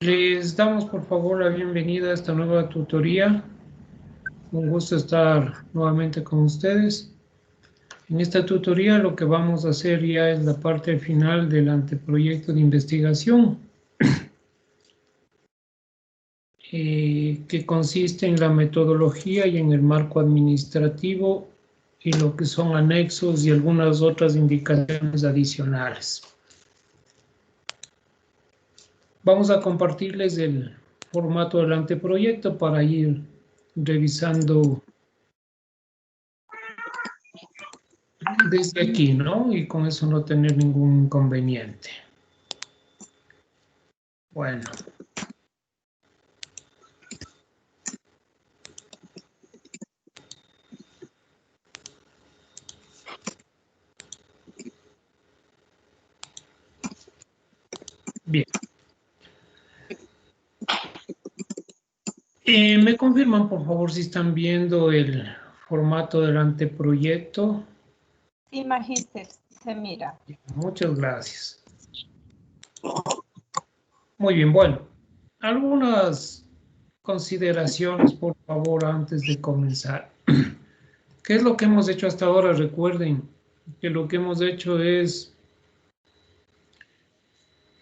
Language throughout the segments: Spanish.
Les damos por favor la bienvenida a esta nueva tutoría. Un gusto estar nuevamente con ustedes. En esta tutoría lo que vamos a hacer ya es la parte final del anteproyecto de investigación, que consiste en la metodología y en el marco administrativo y lo que son anexos y algunas otras indicaciones adicionales. Vamos a compartirles el formato del anteproyecto para ir revisando desde aquí, ¿no? Y con eso no tener ningún inconveniente. Bueno. Bien. ¿Me confirman, por favor, si están viendo el formato del anteproyecto? Sí, magíster, se mira. Muchas gracias. Muy bien, bueno. Algunas consideraciones, por favor, antes de comenzar. ¿Qué es lo que hemos hecho hasta ahora? Recuerden que lo que hemos hecho es,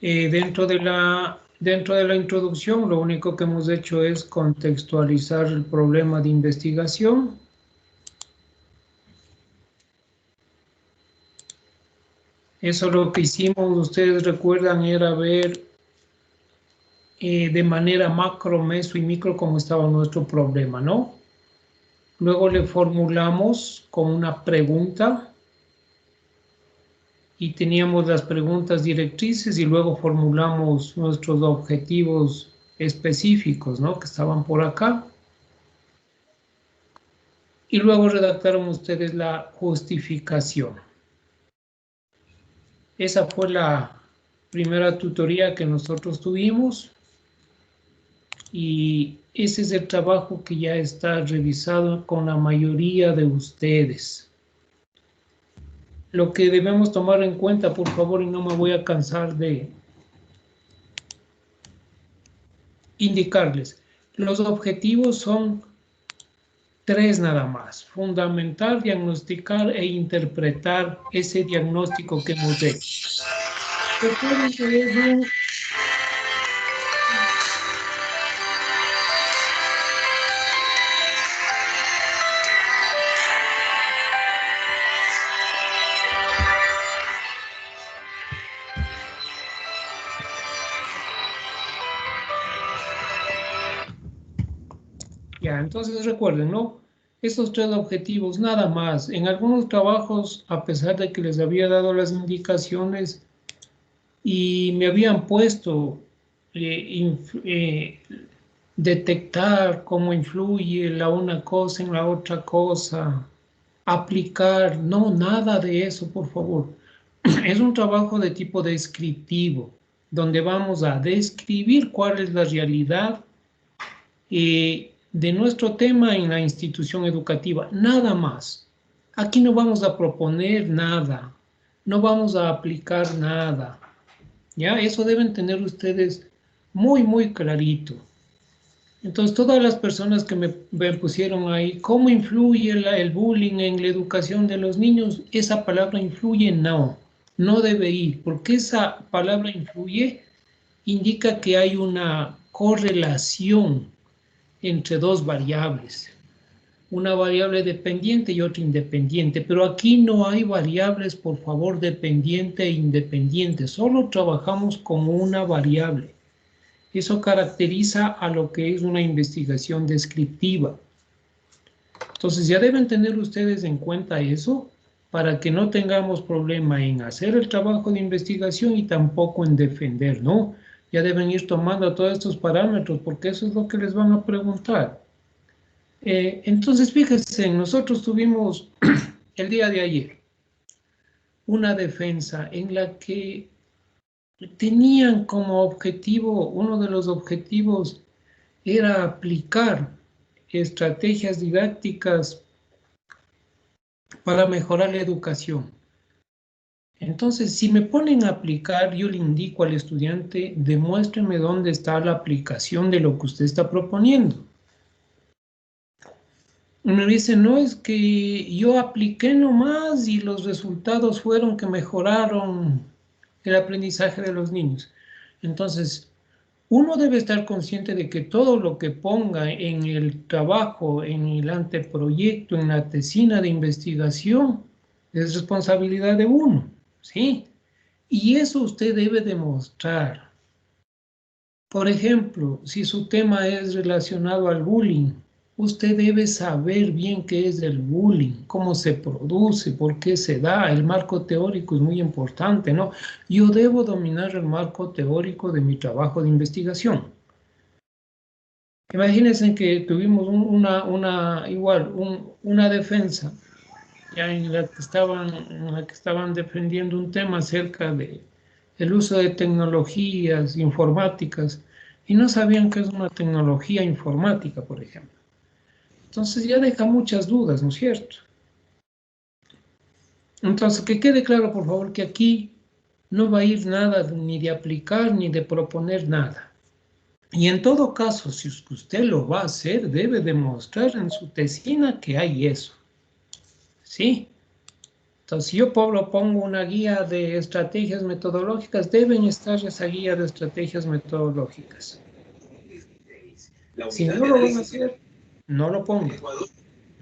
dentro de la introducción, lo único que hemos hecho es contextualizar el problema de investigación. Eso lo que hicimos, ustedes recuerdan, era ver de manera macro, meso y micro cómo estaba nuestro problema, ¿no? Luego le formulamos con una pregunta y teníamos las preguntas directrices y luego formulamos nuestros objetivos específicos, ¿no? Que estaban por acá. Y luego redactaron ustedes la justificación. Esa fue la primera tutoría que nosotros tuvimos. Y ese es el trabajo que ya está revisado con la mayoría de ustedes. Lo que debemos tomar en cuenta, por favor, y no me voy a cansar de indicarles, los objetivos son 3 nada más: fundamentar, diagnosticar e interpretar ese diagnóstico que hemos hecho. Recuerden que es un... Ya, entonces recuerden, ¿no? Estos 3 objetivos nada más. En algunos trabajos, a pesar de que les había dado las indicaciones y me habían puesto detectar cómo influye la una cosa en la otra cosa, aplicar, no, nada de eso, por favor. Es un trabajo de tipo descriptivo, donde vamos a describir cuál es la realidad de nuestro tema en la institución educativa, nada más. Aquí no vamos a proponer nada, no vamos a aplicar nada. ¿Ya? Eso deben tener ustedes muy, muy clarito. Entonces, todas las personas que me pusieron ahí, ¿cómo influye el bullying en la educación de los niños? Esa palabra influye, no, no debe ir, porque esa palabra influye indica que hay una correlación entre 2 variables, una variable dependiente y otra independiente, pero aquí no hay variables, por favor, dependiente e independiente, solo trabajamos con una variable. Eso caracteriza a lo que es una investigación descriptiva. Entonces ya deben tener ustedes en cuenta eso para que no tengamos problema en hacer el trabajo de investigación y tampoco en defender, ¿no? Ya deben ir tomando todos estos parámetros porque eso es lo que les van a preguntar. Entonces, fíjense, nosotros tuvimos el día de ayer una defensa en la que tenían como objetivo, uno de los objetivos era aplicar estrategias didácticas para mejorar la educación. Entonces, si me ponen a aplicar, yo le indico al estudiante, demuéstreme dónde está la aplicación de lo que usted está proponiendo. Y me dice, no, es que yo apliqué nomás y los resultados fueron que mejoraron el aprendizaje de los niños. Entonces, uno debe estar consciente de que todo lo que ponga en el trabajo, en el anteproyecto, en la tesina de investigación, es responsabilidad de uno, ¿sí? Y eso usted debe demostrar. Por ejemplo, si su tema es relacionado al bullying, usted debe saber bien qué es el bullying, cómo se produce, por qué se da. El marco teórico es muy importante, ¿no? Yo debo dominar el marco teórico de mi trabajo de investigación. Imagínense que tuvimos una defensa ya en la que estaban defendiendo un tema acerca de el uso de tecnologías informáticas y no sabían qué es una tecnología informática, por ejemplo. Entonces ya deja muchas dudas, ¿no es cierto? Entonces, que quede claro, por favor, que aquí no va a ir nada ni de aplicar ni de proponer nada. Y en todo caso, si usted lo va a hacer, debe demostrar en su tesina que hay eso. ¿Sí? Entonces, si yo pongo una guía de estrategias metodológicas, deben estar esa guía de estrategias metodológicas. Si no lo van a hacer, no lo pongan.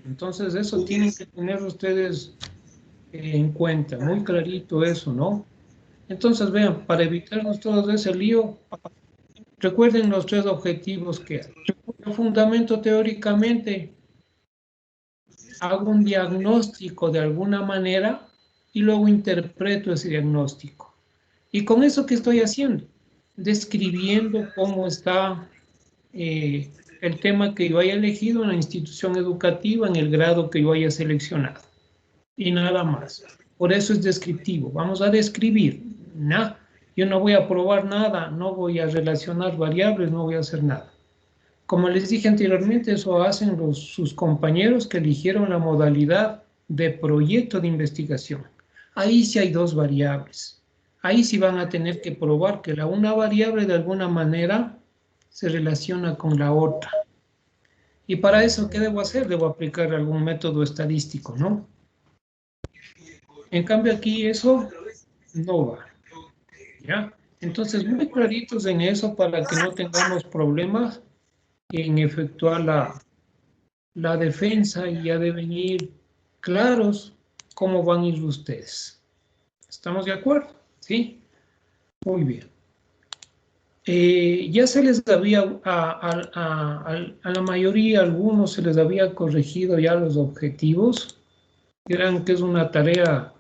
Entonces, eso tienen que tener ustedes en cuenta, muy clarito eso, ¿no? Entonces, vean, para evitarnos todo ese lío, recuerden los 3 objetivos que hay. Yo fundamento teóricamente, hago un diagnóstico de alguna manera y luego interpreto ese diagnóstico. ¿Y con eso qué estoy haciendo? Describiendo cómo está el tema que yo haya elegido en la institución educativa, en el grado que yo haya seleccionado. Y nada más. Por eso es descriptivo. Vamos a describir. No, yo no voy a probar nada, no voy a relacionar variables, no voy a hacer nada. Como les dije anteriormente, eso hacen sus compañeros que eligieron la modalidad de proyecto de investigación. Ahí sí hay 2 variables. Ahí sí van a tener que probar que una variable de alguna manera se relaciona con la otra. Y para eso, ¿qué debo hacer? Debo aplicar algún método estadístico, ¿no? En cambio aquí eso no va, ¿ya? Entonces, muy claritos en eso para que no tengamos problemas en efectuar la defensa y ya deben ir claros cómo van a ir ustedes. ¿Estamos de acuerdo? ¿Sí? Muy bien. Ya se les había, a la mayoría, a algunos se les había corregido ya los objetivos. Dirán que es una tarea,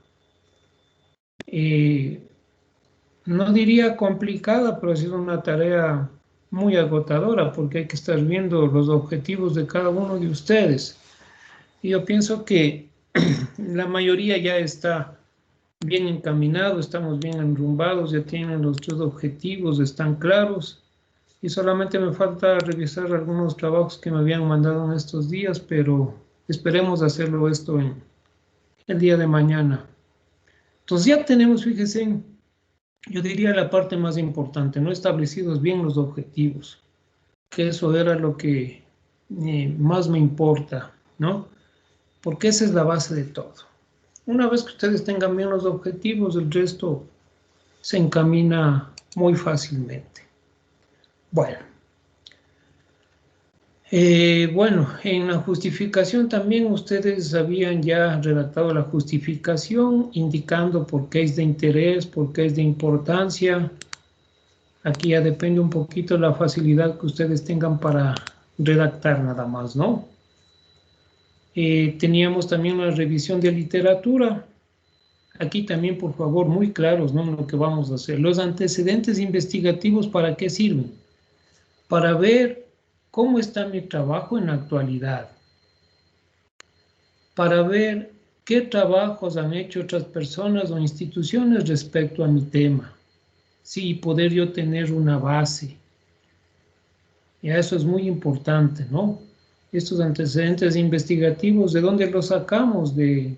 no diría complicada, pero ha sido una tarea muy agotadora porque hay que estar viendo los objetivos de cada uno de ustedes. Y yo pienso que la mayoría ya está bien encaminado, estamos bien enrumbados, ya tienen los 3 objetivos, están claros. Y solamente me falta revisar algunos trabajos que me habían mandado en estos días, pero esperemos hacerlo esto en el día de mañana. Entonces ya tenemos, fíjense, yo diría la parte más importante, no establecidos bien los objetivos, que eso era lo que más me importa, ¿no? Porque esa es la base de todo. Una vez que ustedes tengan bien los objetivos, el resto se encamina muy fácilmente. Bueno. Bueno, en la justificación también ustedes habían ya redactado la justificación indicando por qué es de interés, por qué es de importancia. Aquí ya depende un poquito la facilidad que ustedes tengan para redactar nada más, ¿no? Teníamos también la revisión de literatura. Aquí también, por favor, muy claros, ¿no? En lo que vamos a hacer. Los antecedentes investigativos, ¿para qué sirven? Para ver cómo está mi trabajo en la actualidad, para ver qué trabajos han hecho otras personas o instituciones respecto a mi tema, sí, poder yo tener una base. Y eso es muy importante, ¿no? Estos antecedentes investigativos, ¿de dónde los sacamos? De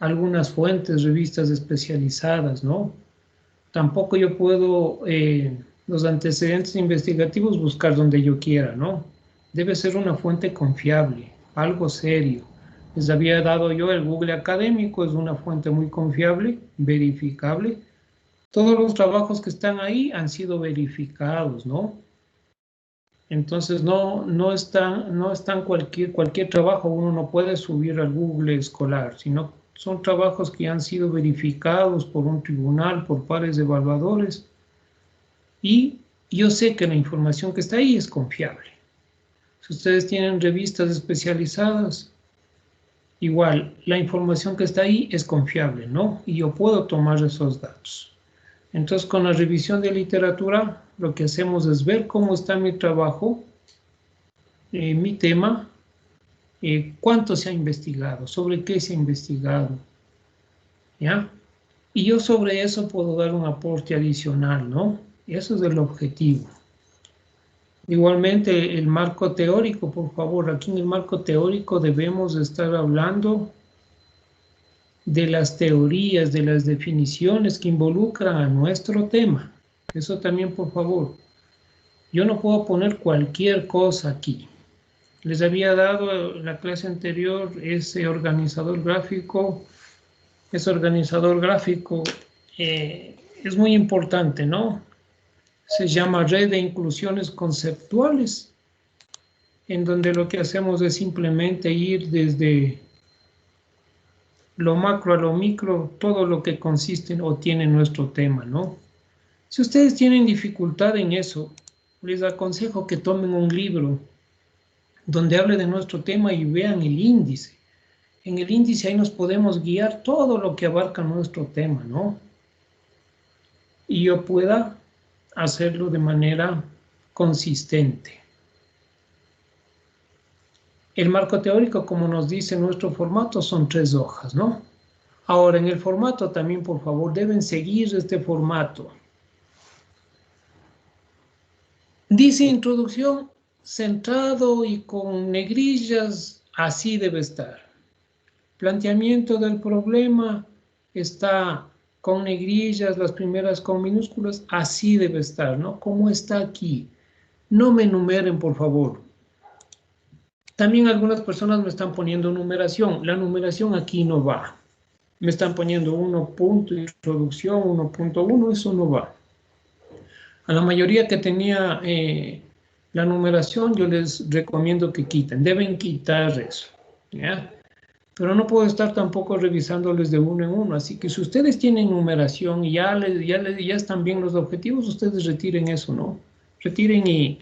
algunas fuentes, revistas especializadas, ¿no? Tampoco yo puedo los antecedentes investigativos buscar donde yo quiera, ¿no? Debe ser una fuente confiable, algo serio. Les había dado yo el Google académico, es una fuente muy confiable, verificable. Todos los trabajos que están ahí han sido verificados, ¿no? Entonces no están cualquier trabajo, uno no puede subir al Google escolar, sino son trabajos que han sido verificados por un tribunal, por pares evaluadores, y yo sé que la información que está ahí es confiable. Si ustedes tienen revistas especializadas, igual, la información que está ahí es confiable, ¿no? Y yo puedo tomar esos datos. Entonces, con la revisión de literatura, lo que hacemos es ver cómo está mi trabajo, mi tema, cuánto se ha investigado, sobre qué se ha investigado, ¿ya? Y yo sobre eso puedo dar un aporte adicional, ¿no? Eso es el objetivo. Igualmente, el marco teórico, por favor, aquí en el marco teórico debemos estar hablando de las teorías, de las definiciones que involucran a nuestro tema. Eso también, por favor. Yo no puedo poner cualquier cosa aquí. Les había dado en la clase anterior ese organizador gráfico. Ese organizador gráfico es muy importante, ¿no? Se llama Red de Inclusiones Conceptuales, en donde lo que hacemos es simplemente ir desde lo macro a lo micro, todo lo que consiste o tiene nuestro tema, ¿no? Si ustedes tienen dificultad en eso, les aconsejo que tomen un libro donde hable de nuestro tema y vean el índice. En el índice ahí nos podemos guiar todo lo que abarca nuestro tema, ¿no? Y yo pueda hacerlo de manera consistente. El marco teórico, como nos dice nuestro formato, son 3 hojas, ¿no? Ahora, en el formato también, por favor, deben seguir este formato. Dice introducción, centrado y con negrillas, así debe estar. Planteamiento del problema está con negrillas, las primeras con minúsculas, así debe estar, ¿no? Como está aquí. No me enumeren, por favor. También algunas personas me están poniendo numeración. La numeración aquí no va. Me están poniendo 1 punto, introducción, 1.1, eso no va. A la mayoría que tenía la numeración, yo les recomiendo que quiten. Deben quitar eso, ¿ya? Pero no puedo estar tampoco revisándoles de uno en uno. Así que si ustedes tienen numeración y ya están bien los objetivos, ustedes retiren eso, ¿no? Retiren y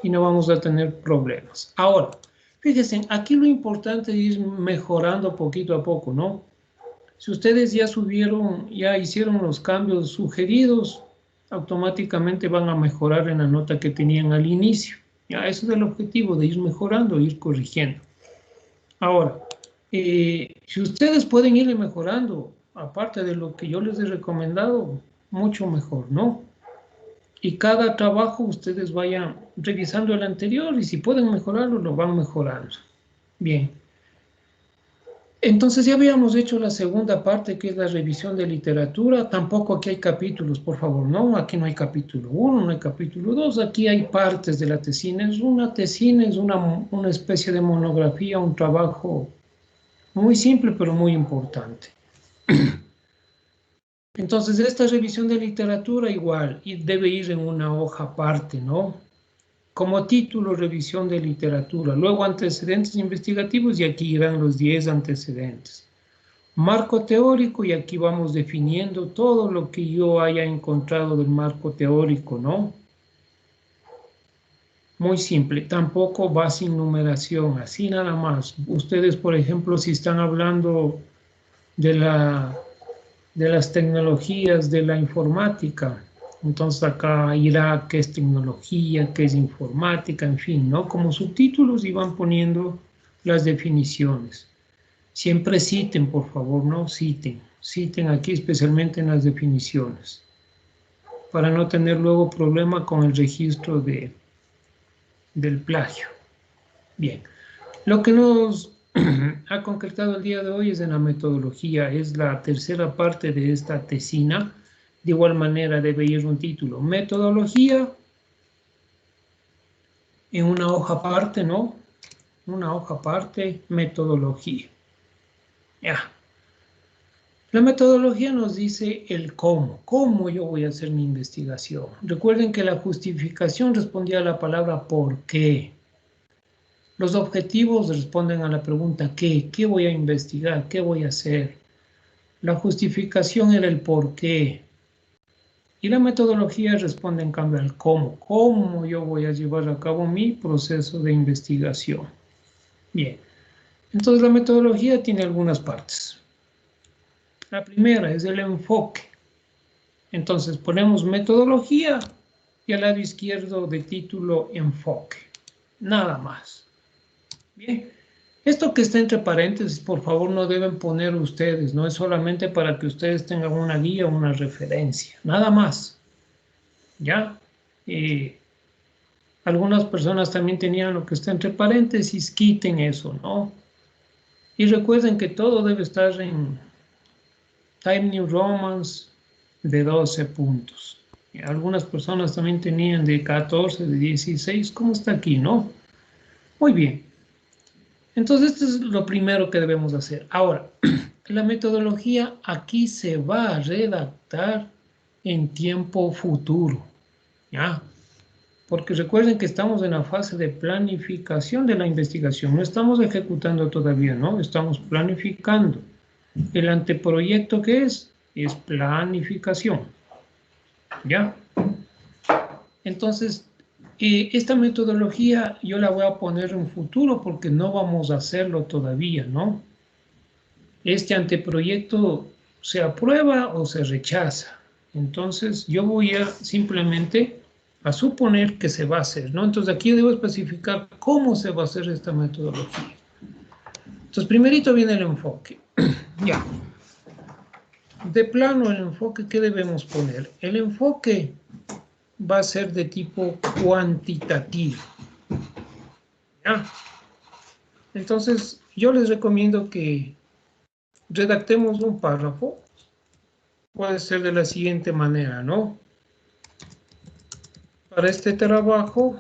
no vamos a tener problemas. Ahora, fíjense, aquí lo importante es ir mejorando poquito a poco, ¿no? Si ustedes ya subieron, ya hicieron los cambios sugeridos, automáticamente van a mejorar en la nota que tenían al inicio. Ya, ese es el objetivo, de ir mejorando, ir corrigiendo. Ahora, si ustedes pueden ir mejorando, aparte de lo que yo les he recomendado, mucho mejor, ¿no? Y cada trabajo ustedes vayan revisando el anterior y si pueden mejorarlo, lo van mejorando. Bien. Entonces ya habíamos hecho la segunda parte, que es la revisión de literatura. Tampoco aquí hay capítulos, por favor, ¿no? Aquí no hay capítulo 1, no hay capítulo 2. Aquí hay partes de la tesina. Una tesina es una especie de monografía, un trabajo muy simple, pero muy importante. Entonces, esta revisión de literatura igual y debe ir en una hoja aparte, ¿no? Como título, revisión de literatura. Luego, antecedentes investigativos y aquí irán los 10 antecedentes. Marco teórico y aquí vamos definiendo todo lo que yo haya encontrado del marco teórico, ¿no? Muy simple, tampoco va sin numeración, así nada más. Ustedes, por ejemplo, si están hablando de las tecnologías de la informática, entonces acá irá qué es tecnología, qué es informática, en fin, ¿no? Como subtítulos y van poniendo las definiciones. Siempre citen, por favor, ¿no? Citen aquí especialmente en las definiciones, para no tener luego problema con el registro del plagio. Bien, lo que nos ha concretado el día de hoy es en la metodología, es la tercera parte de esta tesina. De igual manera debe ir un título, metodología, en una hoja aparte, ¿no? Una hoja aparte, metodología. Ya. La metodología nos dice el cómo yo voy a hacer mi investigación. Recuerden que la justificación respondía a la palabra por qué. Los objetivos responden a la pregunta ¿qué voy a investigar? ¿Qué voy a hacer? La justificación era el por qué. Y la metodología responde en cambio al cómo yo voy a llevar a cabo mi proceso de investigación. Bien, entonces la metodología tiene algunas partes. La primera es el enfoque. Entonces ponemos metodología y al lado izquierdo de título enfoque. Nada más. Bien, esto que está entre paréntesis, por favor no deben poner ustedes, no es solamente para que ustedes tengan una guía o una referencia, nada más. ¿Ya? Algunas personas también tenían lo que está entre paréntesis, quiten eso, ¿no? Y recuerden que todo debe estar en Times New Roman de 12 puntos. Algunas personas también tenían de 14, de 16, ¿cómo está aquí, no? Muy bien. Entonces, esto es lo primero que debemos hacer. Ahora, la metodología aquí se va a redactar en tiempo futuro, ¿ya? Porque recuerden que estamos en la fase de planificación de la investigación. No estamos ejecutando todavía, ¿no? Estamos planificando. El anteproyecto, ¿qué es? Es planificación, ¿ya? Entonces, esta metodología yo la voy a poner en futuro porque no vamos a hacerlo todavía, ¿no? Este anteproyecto se aprueba o se rechaza. Entonces, yo voy a simplemente a suponer que se va a hacer, ¿no? Entonces, aquí debo especificar cómo se va a hacer esta metodología. Entonces, primerito viene el enfoque. Ya. De plano, el enfoque, ¿qué debemos poner? El enfoque va a ser de tipo cuantitativo. ¿Ya? Entonces, yo les recomiendo que redactemos un párrafo. Puede ser de la siguiente manera, ¿no? Para este trabajo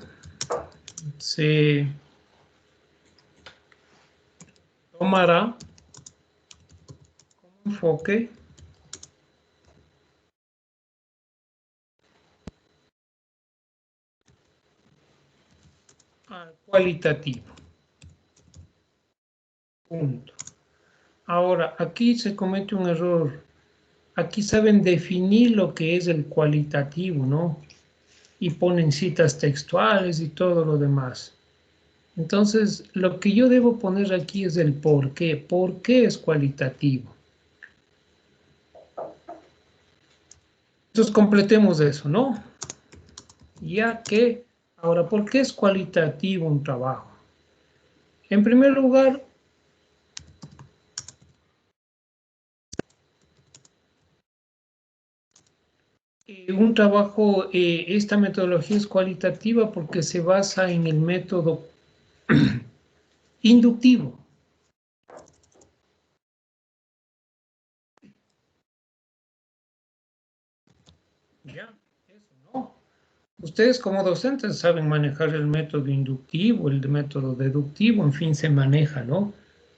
se tomará como enfoque cualitativo. Punto. Ahora, aquí se comete un error. Aquí saben definir lo que es el cualitativo, ¿no? Y ponen citas textuales y todo lo demás. Entonces, lo que yo debo poner aquí es el por qué. ¿Por qué es cualitativo? Entonces, completemos eso, ¿no? Ya que, ahora, ¿por qué es cualitativo un trabajo? En primer lugar, un trabajo, esta metodología es cualitativa porque se basa en el método inductivo. Ya, eso, ¿no? Ustedes como docentes saben manejar el método inductivo, el método deductivo, en fin, se maneja, ¿no?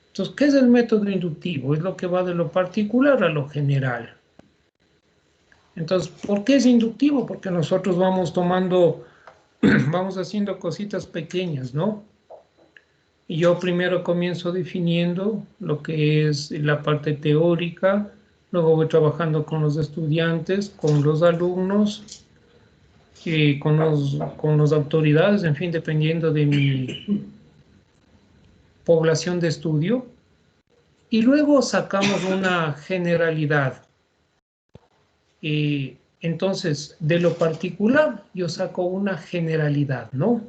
Entonces, ¿qué es el método inductivo? Es lo que va de lo particular a lo general. Entonces, ¿por qué es inductivo? Porque nosotros vamos tomando, vamos haciendo cositas pequeñas, ¿no? Y yo primero comienzo definiendo lo que es la parte teórica, luego voy trabajando con los estudiantes, con los alumnos, con las autoridades, en fin, dependiendo de mi población de estudio. Y luego sacamos una generalidad. Entonces, de lo particular, yo saco una generalidad, ¿no?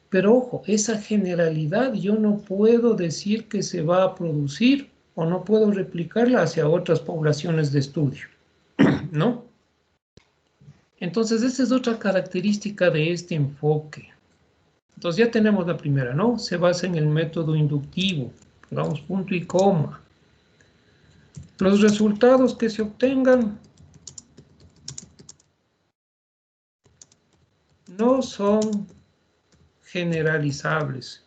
Pero ojo, esa generalidad yo no puedo decir que se va a producir o no puedo replicarla hacia otras poblaciones de estudio, ¿no? Entonces, esa es otra característica de este enfoque. Entonces ya tenemos la primera, ¿no? Se basa en el método inductivo. Pongamos punto y coma. Los resultados que se obtengan no son generalizables.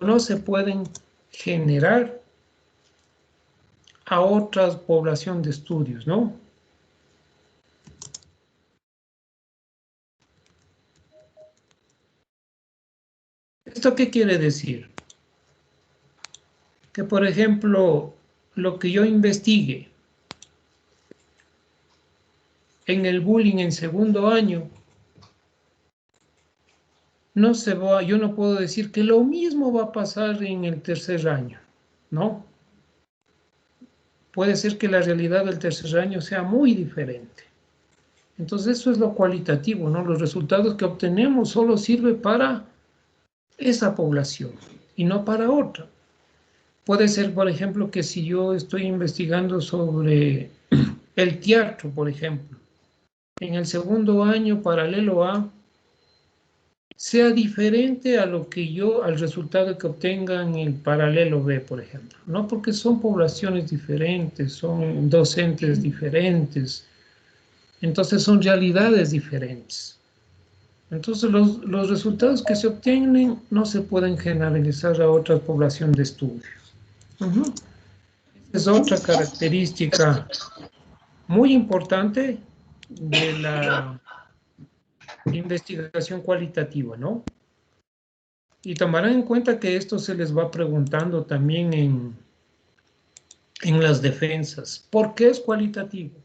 No se pueden generar a otra población de estudios, ¿no? ¿Esto qué quiere decir? Que, por ejemplo, lo que yo investigue en el bullying en segundo año, yo no puedo decir que lo mismo va a pasar en el tercer año, ¿no? Puede ser que la realidad del tercer año sea muy diferente. Entonces eso es lo cualitativo, ¿no? Los resultados que obtenemos solo sirve para esa población y no para otra. Puede ser, por ejemplo, que si yo estoy investigando sobre el teatro, por ejemplo, en el segundo año paralelo A, sea diferente a lo que al resultado que obtenga en el paralelo B, por ejemplo, ¿no? Porque son poblaciones diferentes, son docentes diferentes, entonces son realidades diferentes. Entonces los resultados que se obtienen no se pueden generalizar a otra población de estudios. Es otra característica muy importante de la investigación cualitativa, ¿no? Y tomarán en cuenta que esto se les va preguntando también en las defensas. ¿Por qué es cualitativo?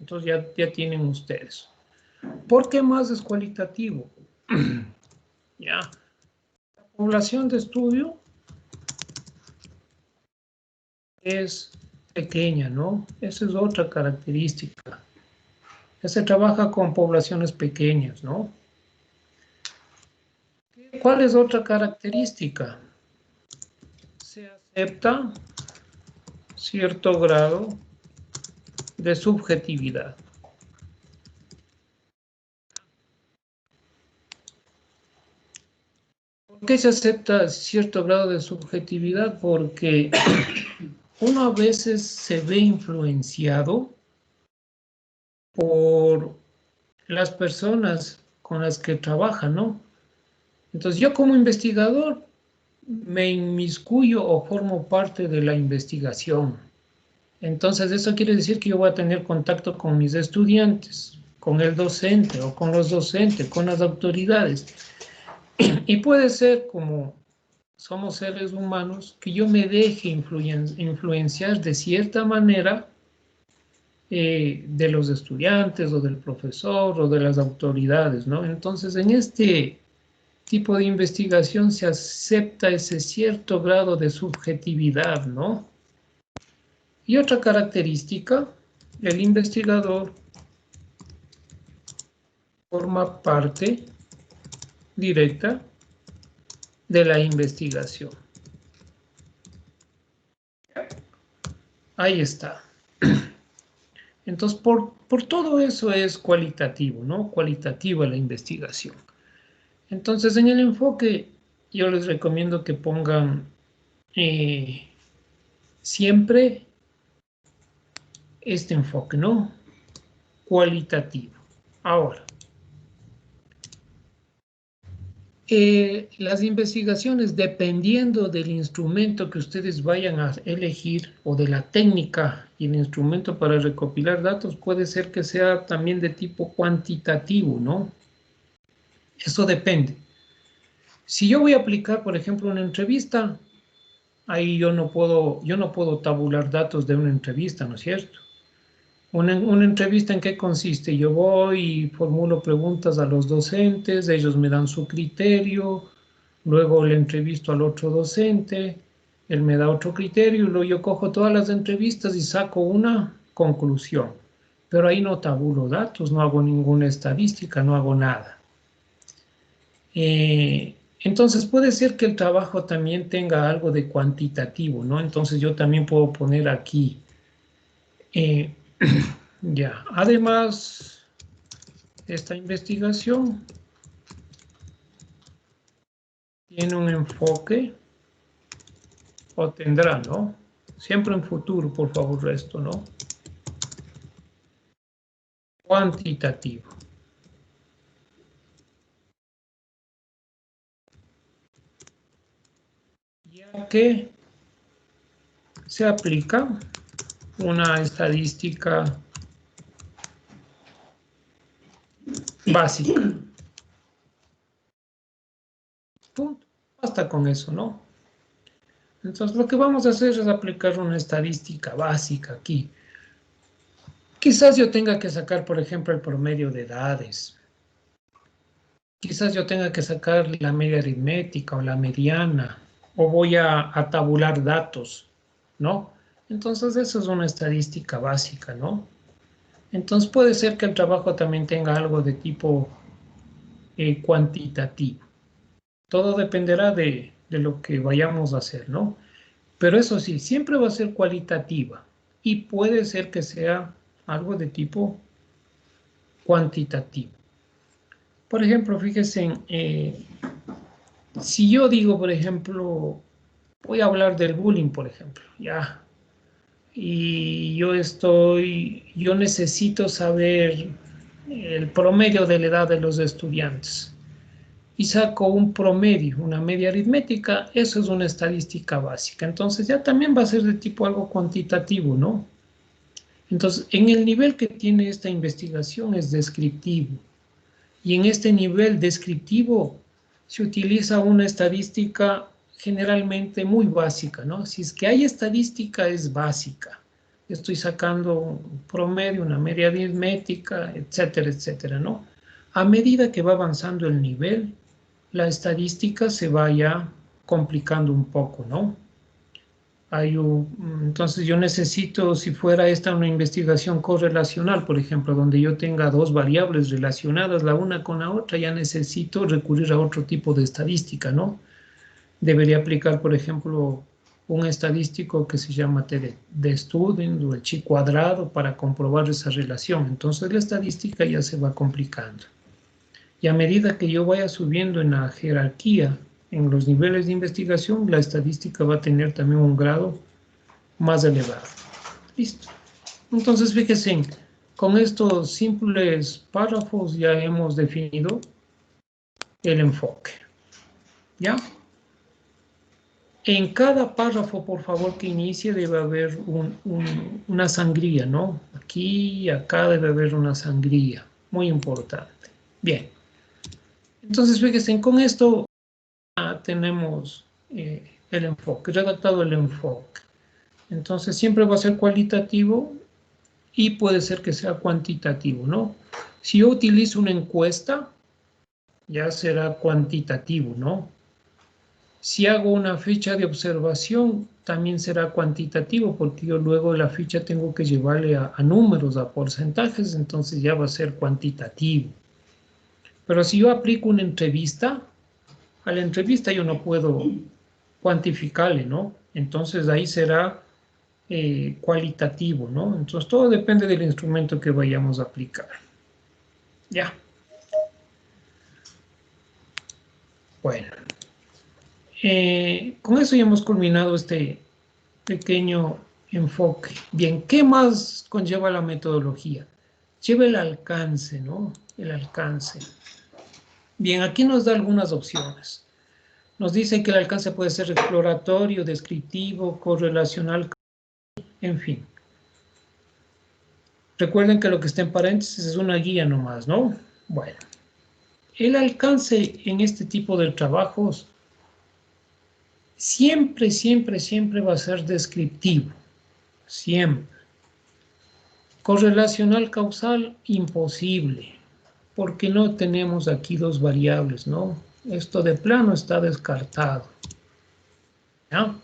Entonces ya tienen ustedes. ¿Por qué más es cualitativo? Ya. La población de estudio es pequeña, ¿no? Esa es otra característica. Se trabaja con poblaciones pequeñas, ¿no? ¿Cuál es otra característica? Se acepta cierto grado de subjetividad. ¿Por qué se acepta cierto grado de subjetividad? Porque uno a veces se ve influenciado por las personas con las que trabaja, ¿no? Entonces yo como investigador me inmiscuyo o formo parte de la investigación. Entonces eso quiere decir que yo voy a tener contacto con mis estudiantes, con el docente o con los docentes, con las autoridades. Y puede ser, como somos seres humanos, que yo me deje influenciar de cierta manera de los estudiantes o del profesor o de las autoridades, ¿no? Entonces en este tipo de investigación se acepta ese cierto grado de subjetividad, ¿no? Y otra característica, el investigador forma parte directa de la investigación. Ahí está. Entonces, por todo eso es cualitativo, ¿no? Cualitativa la investigación. Entonces, en el enfoque, yo les recomiendo que pongan siempre este enfoque, ¿no? Cualitativo. Ahora, las investigaciones, dependiendo del instrumento que ustedes vayan a elegir o de la técnica y el instrumento para recopilar datos, puede ser que sea también de tipo cuantitativo, ¿no? Eso depende. Si yo voy a aplicar, por ejemplo, una entrevista, ahí yo no puedo tabular datos de una entrevista, ¿no es cierto? Una entrevista, ¿en qué consiste? Yo voy y formulo preguntas a los docentes, ellos me dan su criterio, luego le entrevisto al otro docente, él me da otro criterio, y luego yo cojo todas las entrevistas y saco una conclusión. Pero ahí no tabulo datos, no hago ninguna estadística, no hago nada. Entonces puede ser que el trabajo también tenga algo de cuantitativo, ¿no? Entonces yo también puedo poner aquí, ya, además, esta investigación tiene un enfoque, o tendrá, ¿no? Siempre en futuro, por favor, esto, ¿no? Cuantitativo. Ya que se aplica una estadística básica. Punto. Basta con eso, ¿no? Entonces, lo que vamos a hacer es aplicar una estadística básica aquí. Quizás yo tenga que sacar, por ejemplo, el promedio de edades. Quizás yo tenga que sacar la media aritmética o la mediana, o voy a tabular datos, ¿no? Entonces, eso es una estadística básica, ¿no? Entonces, puede ser que el trabajo también tenga algo de tipo cuantitativo. Todo dependerá de lo que vayamos a hacer, ¿no? Pero eso sí, siempre va a ser cualitativa y puede ser que sea algo de tipo cuantitativo. Por ejemplo, fíjense, si yo digo, por ejemplo, voy a hablar del bullying, por ejemplo, ya, y yo necesito saber el promedio de la edad de los estudiantes y saco un promedio, una media aritmética, eso es una estadística básica. Entonces ya también va a ser de tipo algo cuantitativo, ¿no? Entonces, en el nivel que tiene esta investigación es descriptivo. Y en este nivel descriptivo se utiliza una estadística generalmente muy básica, ¿no? Si es que hay estadística, es básica. Estoy sacando un promedio, una media aritmética, etcétera, etcétera, ¿no? A medida que va avanzando el nivel, la estadística se vaya complicando un poco, ¿no? Entonces yo necesito, si fuera esta una investigación correlacional, por ejemplo, donde yo tenga dos variables relacionadas la una con la otra, ya necesito recurrir a otro tipo de estadística, ¿no? Debería aplicar, por ejemplo, un estadístico que se llama T-de-Student o el chi cuadrado para comprobar esa relación. Entonces la estadística ya se va complicando. Y a medida que yo vaya subiendo en la jerarquía, en los niveles de investigación, la estadística va a tener también un grado más elevado. Listo. Entonces, fíjense, con estos simples párrafos ya hemos definido el enfoque. ¿Ya? En cada párrafo, por favor, que inicie debe haber una sangría, ¿no? Aquí y acá debe haber una sangría. Muy importante. Bien. Entonces, fíjense, con esto tenemos el enfoque, redactado el enfoque. Entonces, siempre va a ser cualitativo y puede ser que sea cuantitativo, ¿no? Si yo utilizo una encuesta, ya será cuantitativo, ¿no? Si hago una ficha de observación, también será cuantitativo, porque yo luego de la ficha tengo que llevarle a números, a porcentajes, entonces ya va a ser cuantitativo. Pero si yo aplico una entrevista, a la entrevista yo no puedo cuantificarle, ¿no? Entonces ahí será cualitativo, ¿no? Entonces todo depende del instrumento que vayamos a aplicar. Ya. Bueno. Con eso ya hemos culminado este pequeño enfoque. Bien, ¿qué más conlleva la metodología? Lleva el alcance, ¿no? El alcance. Bien, aquí nos da algunas opciones. Nos dice que el alcance puede ser exploratorio, descriptivo, correlacional, en fin. Recuerden que lo que está en paréntesis es una guía nomás, ¿no? Bueno, el alcance en este tipo de trabajos siempre, siempre, siempre va a ser descriptivo. Siempre. Correlacional causal, imposible, porque no tenemos aquí dos variables, ¿no? Esto de plano está descartado. ¿Ya?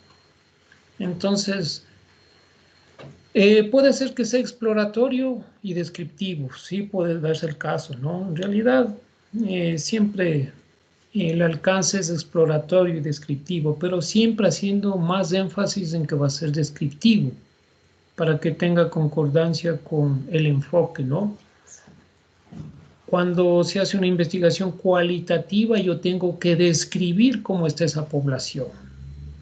Entonces, puede ser que sea exploratorio y descriptivo, sí puede darse el caso, ¿no? En realidad, siempre el alcance es exploratorio y descriptivo, pero siempre haciendo más énfasis en que va a ser descriptivo, para que tenga concordancia con el enfoque, ¿no? cuando se hace una investigación cualitativa, yo tengo que describir cómo está esa población.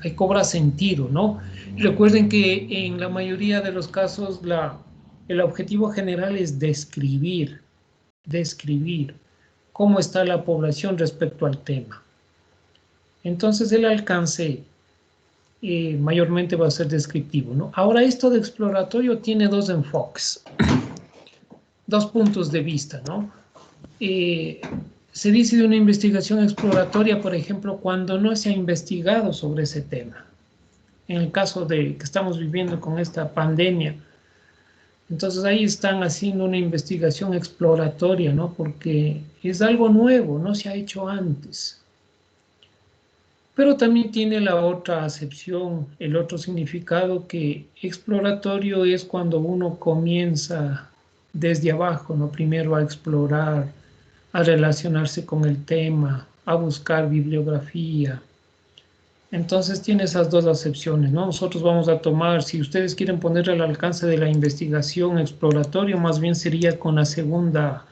Ahí cobra sentido, ¿no? Recuerden que en la mayoría de los casos el objetivo general es describir cómo está la población respecto al tema. Entonces el alcance mayormente va a ser descriptivo, ¿no? Ahora, esto de exploratorio tiene dos enfoques, dos puntos de vista, ¿no? Se dice de una investigación exploratoria, por ejemplo, cuando no se ha investigado sobre ese tema. En el caso de que estamos viviendo con esta pandemia, entonces ahí están haciendo una investigación exploratoria, ¿no? Porque es algo nuevo, no se ha hecho antes. Pero también tiene la otra acepción, el otro significado, que exploratorio es cuando uno comienza desde abajo, ¿no? Primero a explorar, a relacionarse con el tema, a buscar bibliografía. Entonces tiene esas dos acepciones, ¿no? Nosotros vamos a tomar, si ustedes quieren poner al alcance de la investigación exploratorio, más bien sería con la segunda,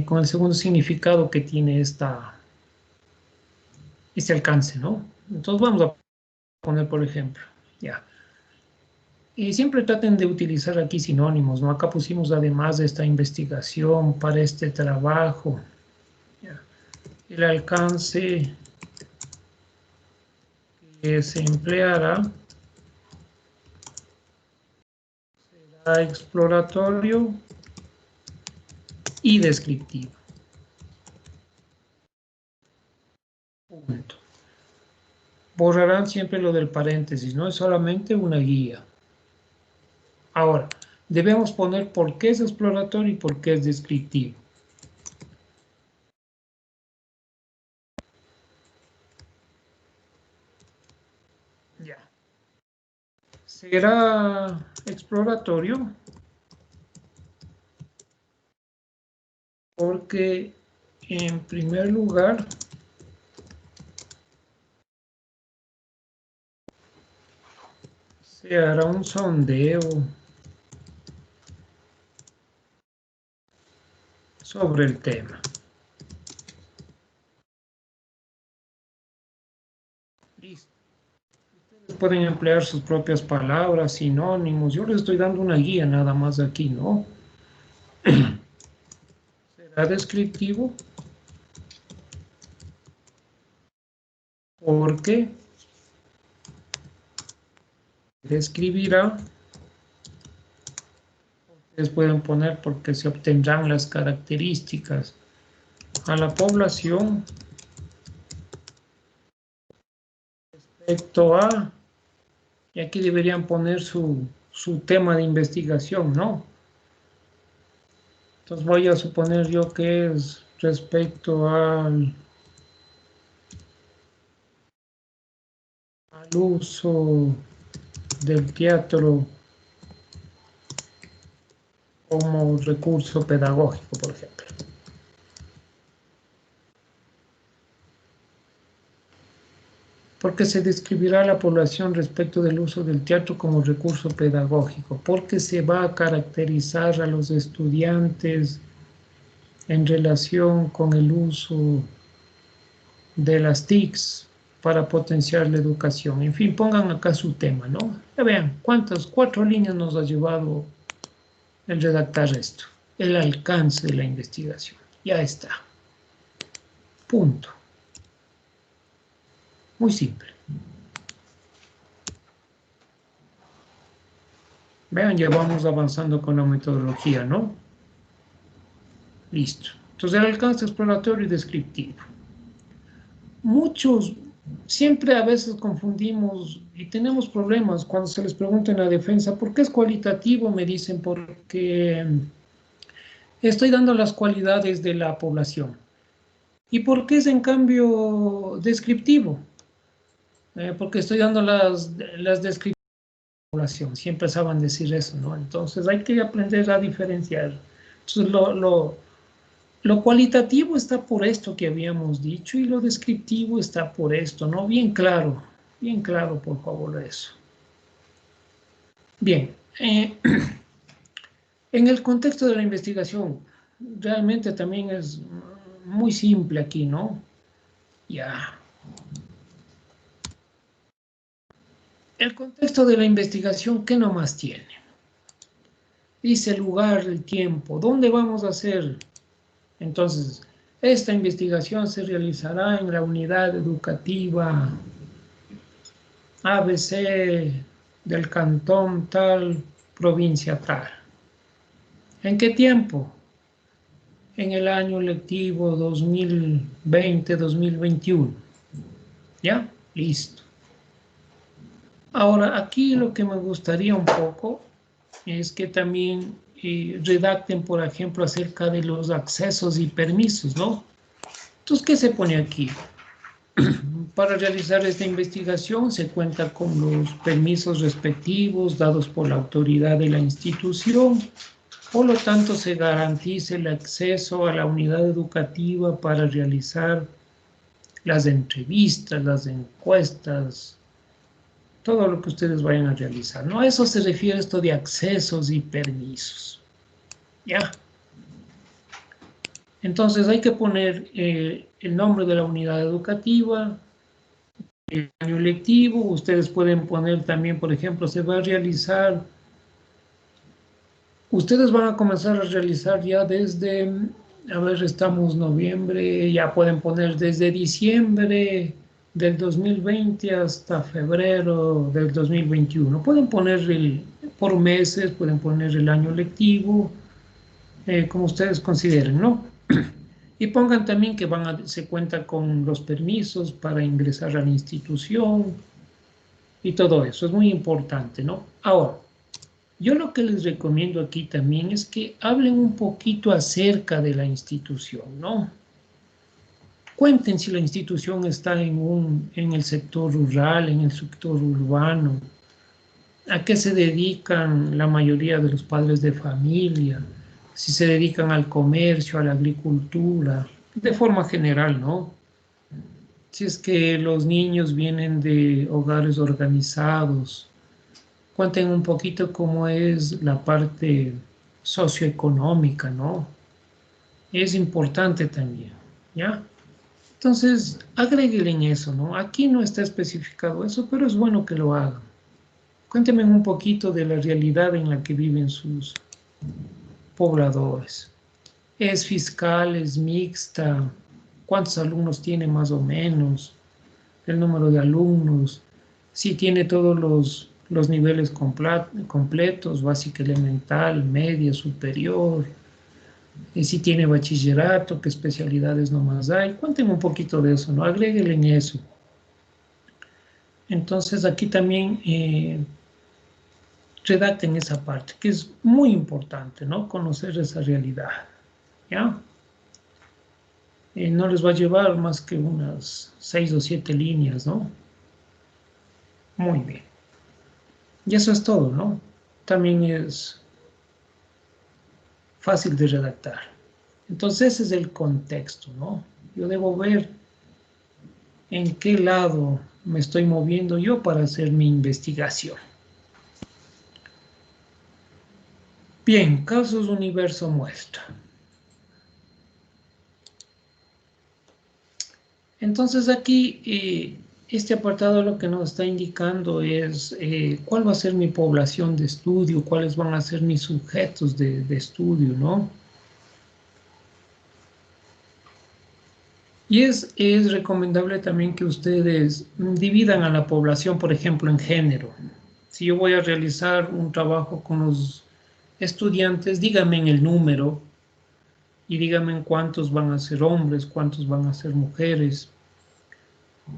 con el segundo significado que tiene este alcance, ¿no? Entonces vamos a poner, por ejemplo, ya. Y siempre traten de utilizar aquí sinónimos, ¿no? Acá pusimos además de esta investigación para este trabajo, ya. El alcance que se empleará será exploratorio y descriptivo. Punto. Borrarán siempre lo del paréntesis, no es solamente una guía. Ahora, debemos poner por qué es exploratorio y por qué es descriptivo. Ya. Será exploratorio porque, en primer lugar, se hará un sondeo sobre el tema. Listo. Ustedes pueden emplear sus propias palabras, sinónimos. Yo les estoy dando una guía nada más aquí, ¿no? Será descriptivo porque describirá. Ustedes pueden poner porque se obtendrán las características a la población respecto a, y aquí deberían poner su tema de investigación, ¿no? Entonces voy a suponer yo que es respecto al uso del teatro como recurso pedagógico, por ejemplo. Porque se describirá a la población respecto del uso del teatro como recurso pedagógico, porque se va a caracterizar a los estudiantes en relación con el uso de las TICs para potenciar la educación. En fin, pongan acá su tema, ¿no? Ya vean, cuántas, 4 líneas nos ha llevado el redactar esto. El alcance de la investigación. Ya está. Punto. Muy simple. Vean, ya vamos avanzando con la metodología, ¿no? Listo. Entonces, el alcance exploratorio y descriptivo. Muchos, siempre a veces confundimos y tenemos problemas cuando se les pregunta en la defensa, ¿por qué es cualitativo? Me dicen, porque estoy dando las cualidades de la población. ¿Y por qué es en cambio descriptivo? Porque estoy dando las descripciones de la población. Siempre saben decir eso, ¿no? Entonces hay que aprender a diferenciar. Entonces lo cualitativo está por esto que habíamos dicho y lo descriptivo está por esto, ¿no? Bien claro, por favor, eso. Bien, en el contexto de la investigación, realmente también es muy simple aquí, ¿no? Ya. El contexto de la investigación, ¿qué nomás tiene? Dice el lugar, el tiempo, ¿dónde vamos a hacer? Entonces, esta investigación se realizará en la unidad educativa ABC del cantón tal, provincia tal. ¿En qué tiempo? En el año lectivo 2020-2021. ¿Ya? Listo. Ahora, aquí lo que me gustaría un poco es que también redacten, por ejemplo, acerca de los accesos y permisos, ¿no? Entonces, ¿qué se pone aquí? Para realizar esta investigación se cuenta con los permisos respectivos dados por la autoridad de la institución. Por lo tanto, se garantiza el acceso a la unidad educativa para realizar las entrevistas, las encuestas, todo lo que ustedes vayan a realizar, ¿no? A eso se refiere esto de accesos y permisos. ¿Ya? Entonces hay que poner el nombre de la unidad educativa, el año lectivo. Ustedes pueden poner también, por ejemplo, se va a realizar, ustedes van a comenzar a realizar ya desde, a ver, estamos noviembre, ya pueden poner desde diciembre del 2020 hasta febrero del 2021. Pueden poner por meses, pueden poner el año lectivo, como ustedes consideren, ¿no? Y pongan también que se cuenta con los permisos para ingresar a la institución y todo eso. Es muy importante, ¿no? Ahora, yo lo que les recomiendo aquí también es que hablen un poquito acerca de la institución, ¿no? Cuenten si la institución está en el sector rural, en el sector urbano, a qué se dedican la mayoría de los padres de familia, si se dedican al comercio, a la agricultura, de forma general, ¿no? Si es que los niños vienen de hogares organizados, cuenten un poquito cómo es la parte socioeconómica, ¿no? Es importante también, ¿ya? Entonces, agréguenle en eso, ¿no? Aquí no está especificado eso, pero es bueno que lo hagan. Cuéntenme un poquito de la realidad en la que viven sus pobladores. ¿Es fiscal? ¿Es mixta? ¿Cuántos alumnos tiene más o menos? El número de alumnos, si tiene todos los niveles completos, básica, elemental, media, superior, y si tiene bachillerato, qué especialidades nomás hay. Cuéntenme un poquito de eso, ¿no? Agréguenle en eso. Entonces aquí también redacten esa parte, que es muy importante, ¿no? Conocer esa realidad, ¿ya? No les va a llevar más que unas 6 o 7 líneas, ¿no? Muy bien. Y eso es todo, ¿no? También es fácil de redactar. Entonces ese es el contexto, ¿no? Yo debo ver en qué lado me estoy moviendo yo para hacer mi investigación. Bien, casos universo muestra. Entonces aquí este apartado lo que nos está indicando es cuál va a ser mi población de estudio, cuáles van a ser mis sujetos de estudio, ¿no? Y es recomendable también que ustedes dividan a la población, por ejemplo, en género. Si yo voy a realizar un trabajo con los estudiantes, díganme en el número y díganme en cuántos van a ser hombres, cuántos van a ser mujeres.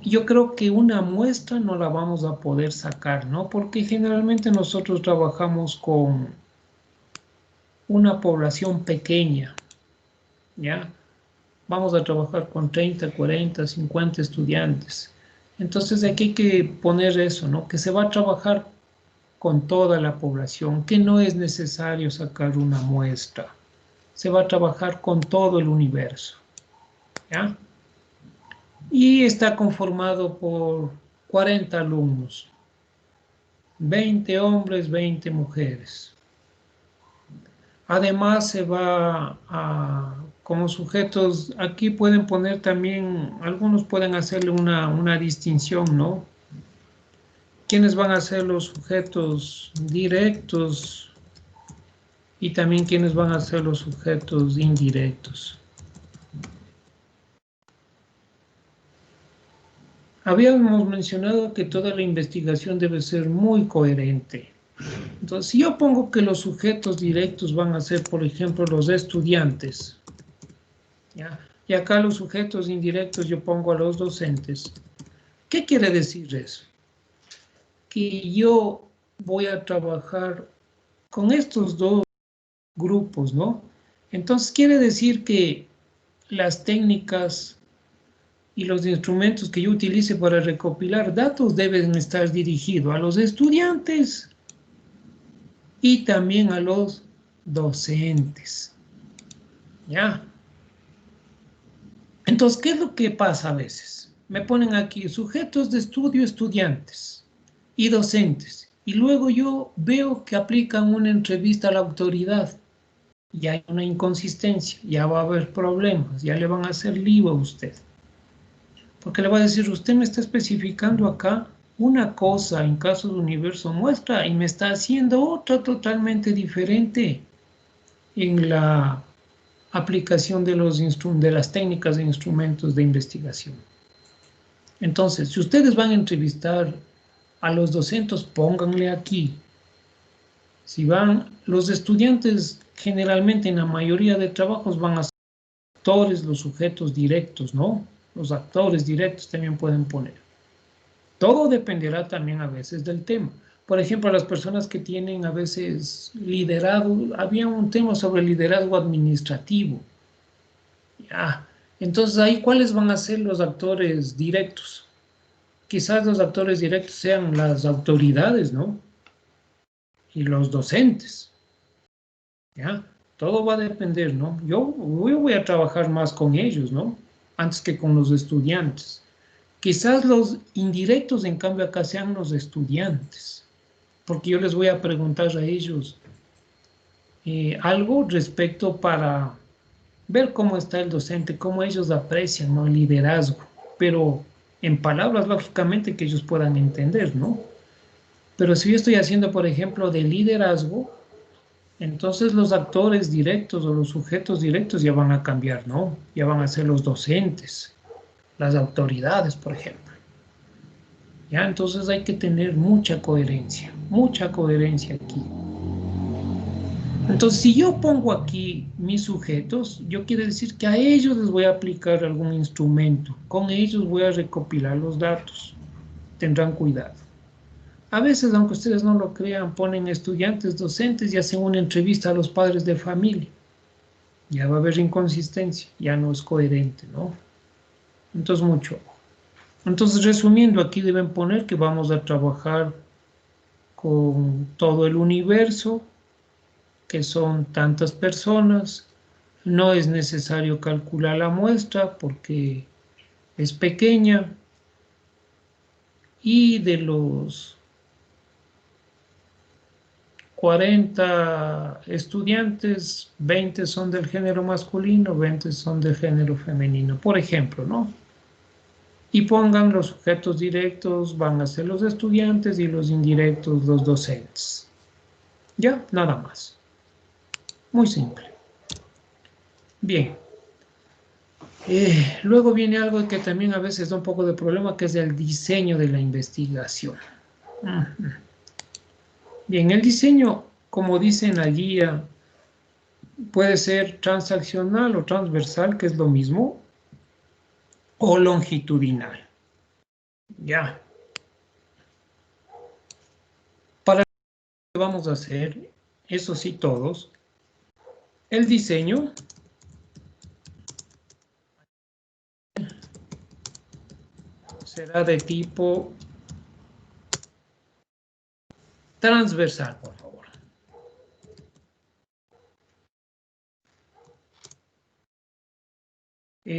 Yo creo que una muestra no la vamos a poder sacar, ¿no? Porque generalmente nosotros trabajamos con una población pequeña, ¿ya? Vamos a trabajar con 30, 40, 50 estudiantes. Entonces aquí hay que poner eso, ¿no? Que se va a trabajar con toda la población, que no es necesario sacar una muestra. Se va a trabajar con todo el universo, ¿ya? Y está conformado por 40 alumnos, 20 hombres, 20 mujeres. Además se va a, como sujetos, aquí pueden poner también, algunos pueden hacerle una distinción, ¿no? ¿Quiénes van a ser los sujetos directos y también quiénes van a ser los sujetos indirectos? Habíamos mencionado que toda la investigación debe ser muy coherente. Entonces, si yo pongo que los sujetos directos van a ser, por ejemplo, los estudiantes, ¿ya? Y acá los sujetos indirectos yo pongo a los docentes. ¿Qué quiere decir eso? Que yo voy a trabajar con estos dos grupos, ¿no? Entonces quiere decir que las técnicas y los instrumentos que yo utilice para recopilar datos deben estar dirigidos a los estudiantes y también a los docentes. ¿Ya? Entonces, ¿qué es lo que pasa a veces? Me ponen aquí sujetos de estudio, estudiantes y docentes. Y luego yo veo que aplican una entrevista a la autoridad. Y hay una inconsistencia, ya va a haber problemas, ya le van a hacer lío a usted. Porque le va a decir, usted me está especificando acá una cosa en caso de universo muestra y me está haciendo otra totalmente diferente en la aplicación de las técnicas e instrumentos de investigación. Entonces, si ustedes van a entrevistar a los docentes, pónganle aquí. Si van, los estudiantes generalmente en la mayoría de trabajos van a ser actores, los sujetos directos, ¿no? Los actores directos también pueden poner. Todo dependerá también a veces del tema. Por ejemplo, las personas que tienen a veces liderazgo, había un tema sobre liderazgo administrativo. Ya. Entonces ahí, ¿cuáles van a ser los actores directos? Quizás los actores directos sean las autoridades, ¿no? Y los docentes. ¿Ya? Todo va a depender, ¿no? Yo voy a trabajar más con ellos, ¿no? Antes que con los estudiantes. Quizás los indirectos, en cambio, acá sean los estudiantes, porque yo les voy a preguntar a ellos algo respecto para ver cómo está el docente, cómo ellos aprecian, ¿no? El liderazgo, pero en palabras, lógicamente, que ellos puedan entender, ¿no? Pero si yo estoy haciendo, por ejemplo, de liderazgo, entonces los actores directos o los sujetos directos ya van a cambiar, ¿no? Ya van a ser los docentes, las autoridades, por ejemplo. ¿Ya? Entonces hay que tener mucha coherencia aquí. Entonces, si yo pongo aquí mis sujetos, yo quiero decir que a ellos les voy a aplicar algún instrumento. Con ellos voy a recopilar los datos. Tendrán cuidado. A veces, aunque ustedes no lo crean, ponen estudiantes, docentes y hacen una entrevista a los padres de familia. Ya va a haber inconsistencia, ya no es coherente, ¿no? Entonces, mucho. Entonces, resumiendo, aquí deben poner que vamos a trabajar con todo el universo, que son tantas personas. No es necesario calcular la muestra porque es pequeña. Y de los 40 estudiantes, 20 son del género masculino, 20 son del género femenino, por ejemplo, ¿no? Y pongan los sujetos directos, van a ser los estudiantes y los indirectos, los docentes. Ya, nada más. Muy simple. Bien. Luego viene algo que también a veces da un poco de problema, que es el diseño de la investigación. Bien, el diseño, como dice en la guía, puede ser transaccional o transversal, que es lo mismo, o longitudinal. Ya. Para lo que vamos a hacer, eso sí todos, el diseño será de tipo transversal, por favor.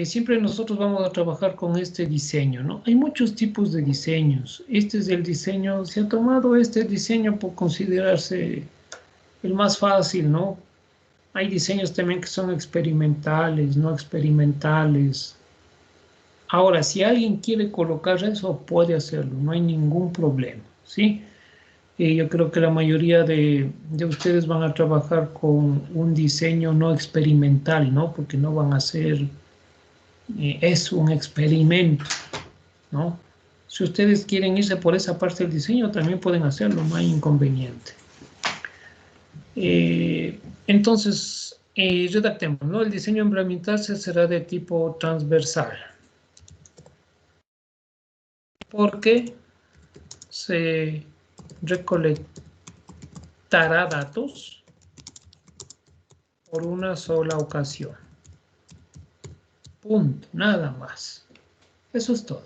Siempre nosotros vamos a trabajar con este diseño, ¿no? Hay muchos tipos de diseños. Este es el diseño, se ha tomado este diseño por considerarse el más fácil, ¿no? Hay diseños también que son experimentales, no experimentales. Ahora, si alguien quiere colocar eso, puede hacerlo, no hay ningún problema, ¿sí? Yo creo que la mayoría de ustedes van a trabajar con un diseño no experimental, ¿no? Porque no van a hacer, es un experimento, ¿no? Si ustedes quieren irse por esa parte del diseño, también pueden hacerlo, no hay inconveniente. Entonces, redactemos, ¿no? El diseño ambiental será de tipo transversal, porque se recolectará datos por una sola ocasión. Punto, nada más. Eso es todo.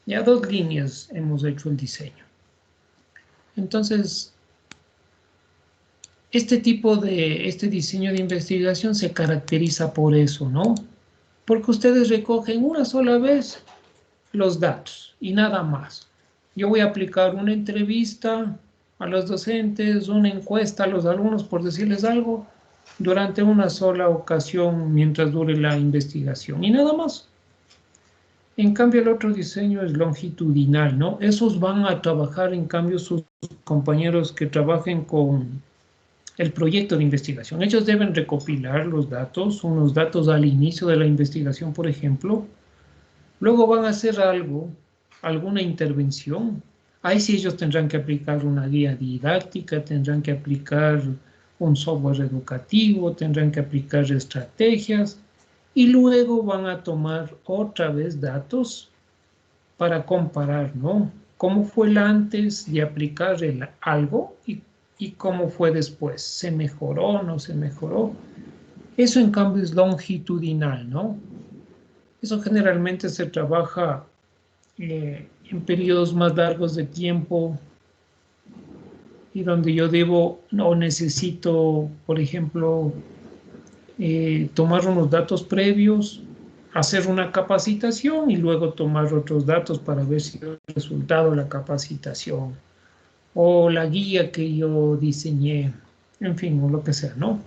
Ya 2 líneas hemos hecho el diseño. Entonces, este diseño de investigación se caracteriza por eso, ¿no? Porque ustedes recogen una sola vez los datos y nada más. Yo voy a aplicar una entrevista a los docentes, una encuesta a los alumnos, por decirles algo, durante una sola ocasión mientras dure la investigación y nada más. En cambio, el otro diseño es longitudinal, ¿no? Esos van a trabajar, en cambio, sus compañeros que trabajen con el proyecto de investigación. Ellos deben recopilar los datos, unos datos al inicio de la investigación, por ejemplo. Luego van a hacer algo, alguna intervención. Ahí sí ellos tendrán que aplicar una guía didáctica, tendrán que aplicar un software educativo, tendrán que aplicar estrategias y luego van a tomar otra vez datos para comparar, ¿no? ¿Cómo fue el antes de aplicar algo y cómo fue después? ¿Se mejoró o no se mejoró? Eso en cambio es longitudinal, ¿no? Eso generalmente se trabaja en periodos más largos de tiempo y donde yo debo o necesito, por ejemplo, tomar unos datos previos, hacer una capacitación y luego tomar otros datos para ver si ha resultado la capacitación o la guía que yo diseñé, en fin, o lo que sea, ¿no?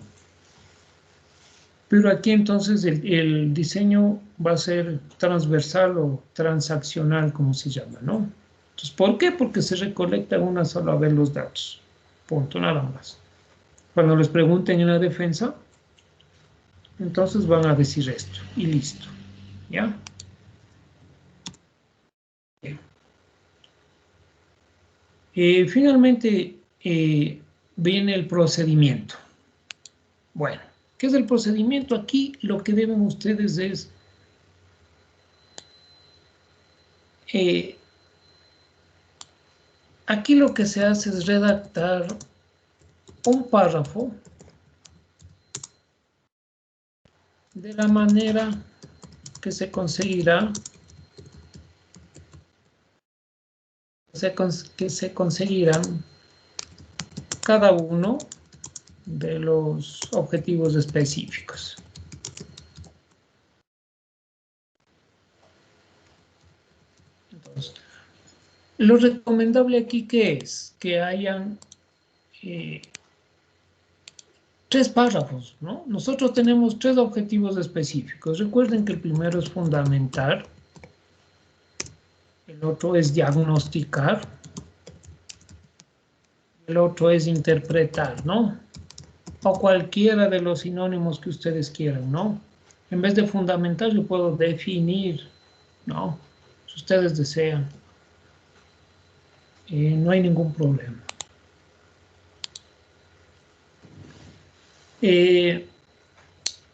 Pero aquí entonces el diseño va a ser transversal o transaccional, como se llama, ¿no? Entonces, ¿por qué? Porque se recolectan una sola vez los datos. Punto, nada más. Cuando les pregunten en la defensa, entonces van a decir esto y listo. ¿Ya? Finalmente viene el procedimiento. Bueno, ¿qué es el procedimiento? Aquí lo que deben ustedes es aquí lo que se hace es redactar un párrafo de la manera que se conseguirá, que se conseguirán cada uno de los objetivos específicos. Entonces, lo recomendable aquí, ¿qué es? Que hayan 3 párrafos, ¿no? Nosotros tenemos 3 objetivos específicos. Recuerden que el primero es fundamentar, el otro es diagnosticar, el otro es interpretar, ¿no? O cualquiera de los sinónimos que ustedes quieran, ¿no? En vez de fundamentar, yo puedo definir, ¿no? Si ustedes desean. No hay ningún problema.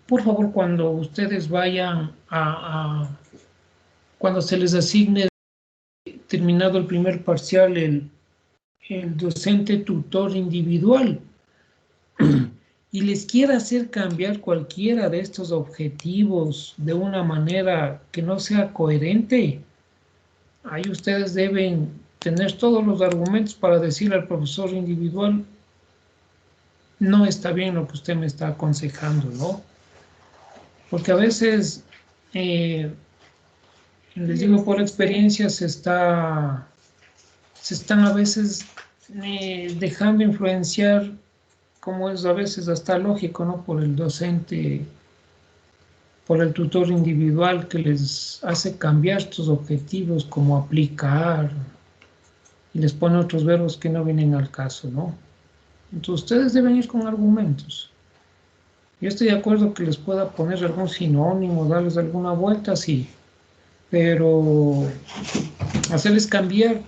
Por favor, cuando ustedes vayan cuando se les asigne, terminado el primer parcial, el docente tutor individual, y les quiera hacer cambiar cualquiera de estos objetivos de una manera que no sea coherente, ahí ustedes deben tener todos los argumentos para decirle al profesor individual, no está bien lo que usted me está aconsejando, ¿no? Porque a veces, les digo por experiencia, se están a veces dejando influenciar como es a veces hasta lógico, ¿no? Por el docente, por el tutor individual que les hace cambiar estos objetivos como aplicar y les pone otros verbos que no vienen al caso, ¿no? Entonces ustedes deben ir con argumentos. Yo estoy de acuerdo que les pueda poner algún sinónimo, darles alguna vuelta, sí, pero hacerles cambiar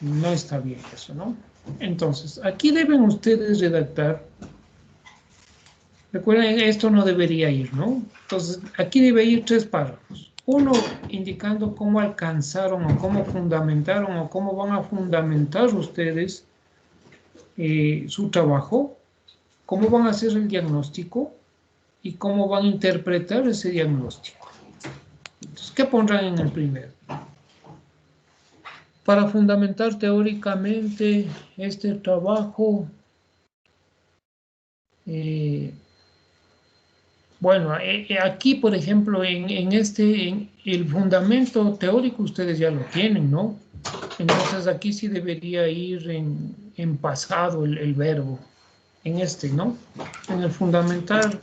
no está bien eso, ¿no? Entonces, aquí deben ustedes redactar. Recuerden, esto no debería ir, ¿no? Entonces, aquí debe ir 3 párrafos. Uno indicando cómo alcanzaron o cómo fundamentaron o cómo van a fundamentar ustedes su trabajo, cómo van a hacer el diagnóstico y cómo van a interpretar ese diagnóstico. Entonces, ¿qué pondrán en el primero? Para fundamentar teóricamente este trabajo, bueno, aquí, por ejemplo, en el fundamento teórico ustedes ya lo tienen, ¿no? Entonces aquí sí debería ir en pasado el verbo, en este, ¿no? En el fundamental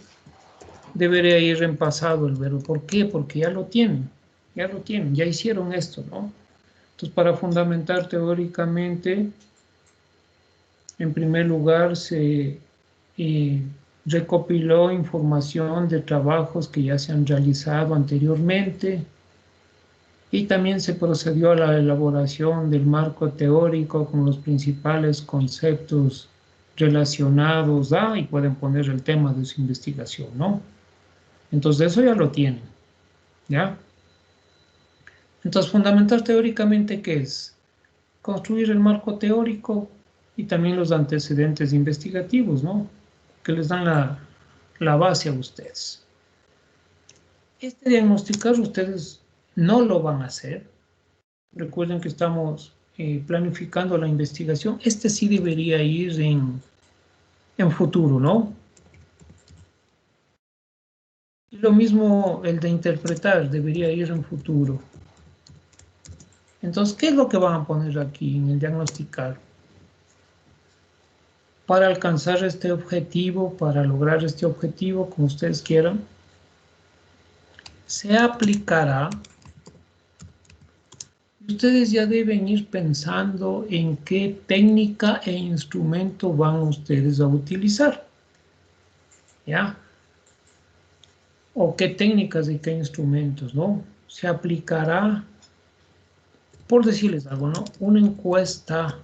debería ir en pasado el verbo. ¿Por qué? Porque ya lo tienen, ya hicieron esto, ¿no? Entonces, para fundamentar teóricamente, en primer lugar, se recopiló información de trabajos que ya se han realizado anteriormente y también se procedió a la elaboración del marco teórico con los principales conceptos relacionados a, y pueden poner el tema de su investigación, ¿no? Entonces, eso ya lo tienen, ¿ya? Entonces, fundamentar teóricamente, ¿qué es? Construir el marco teórico y también los antecedentes investigativos, ¿no? Que les dan la base a ustedes. Este diagnosticar ustedes no lo van a hacer. Recuerden que estamos planificando la investigación. Este sí debería ir en futuro, ¿no? Y lo mismo el de interpretar debería ir en futuro. Entonces, ¿qué es lo que van a poner aquí en el diagnosticar? Para alcanzar este objetivo, para lograr este objetivo, como ustedes quieran, se aplicará. Ustedes ya deben ir pensando en qué técnica e instrumento van ustedes a utilizar, ¿ya? O qué técnicas y qué instrumentos, ¿no? Se aplicará, por decirles algo, ¿no? Una encuesta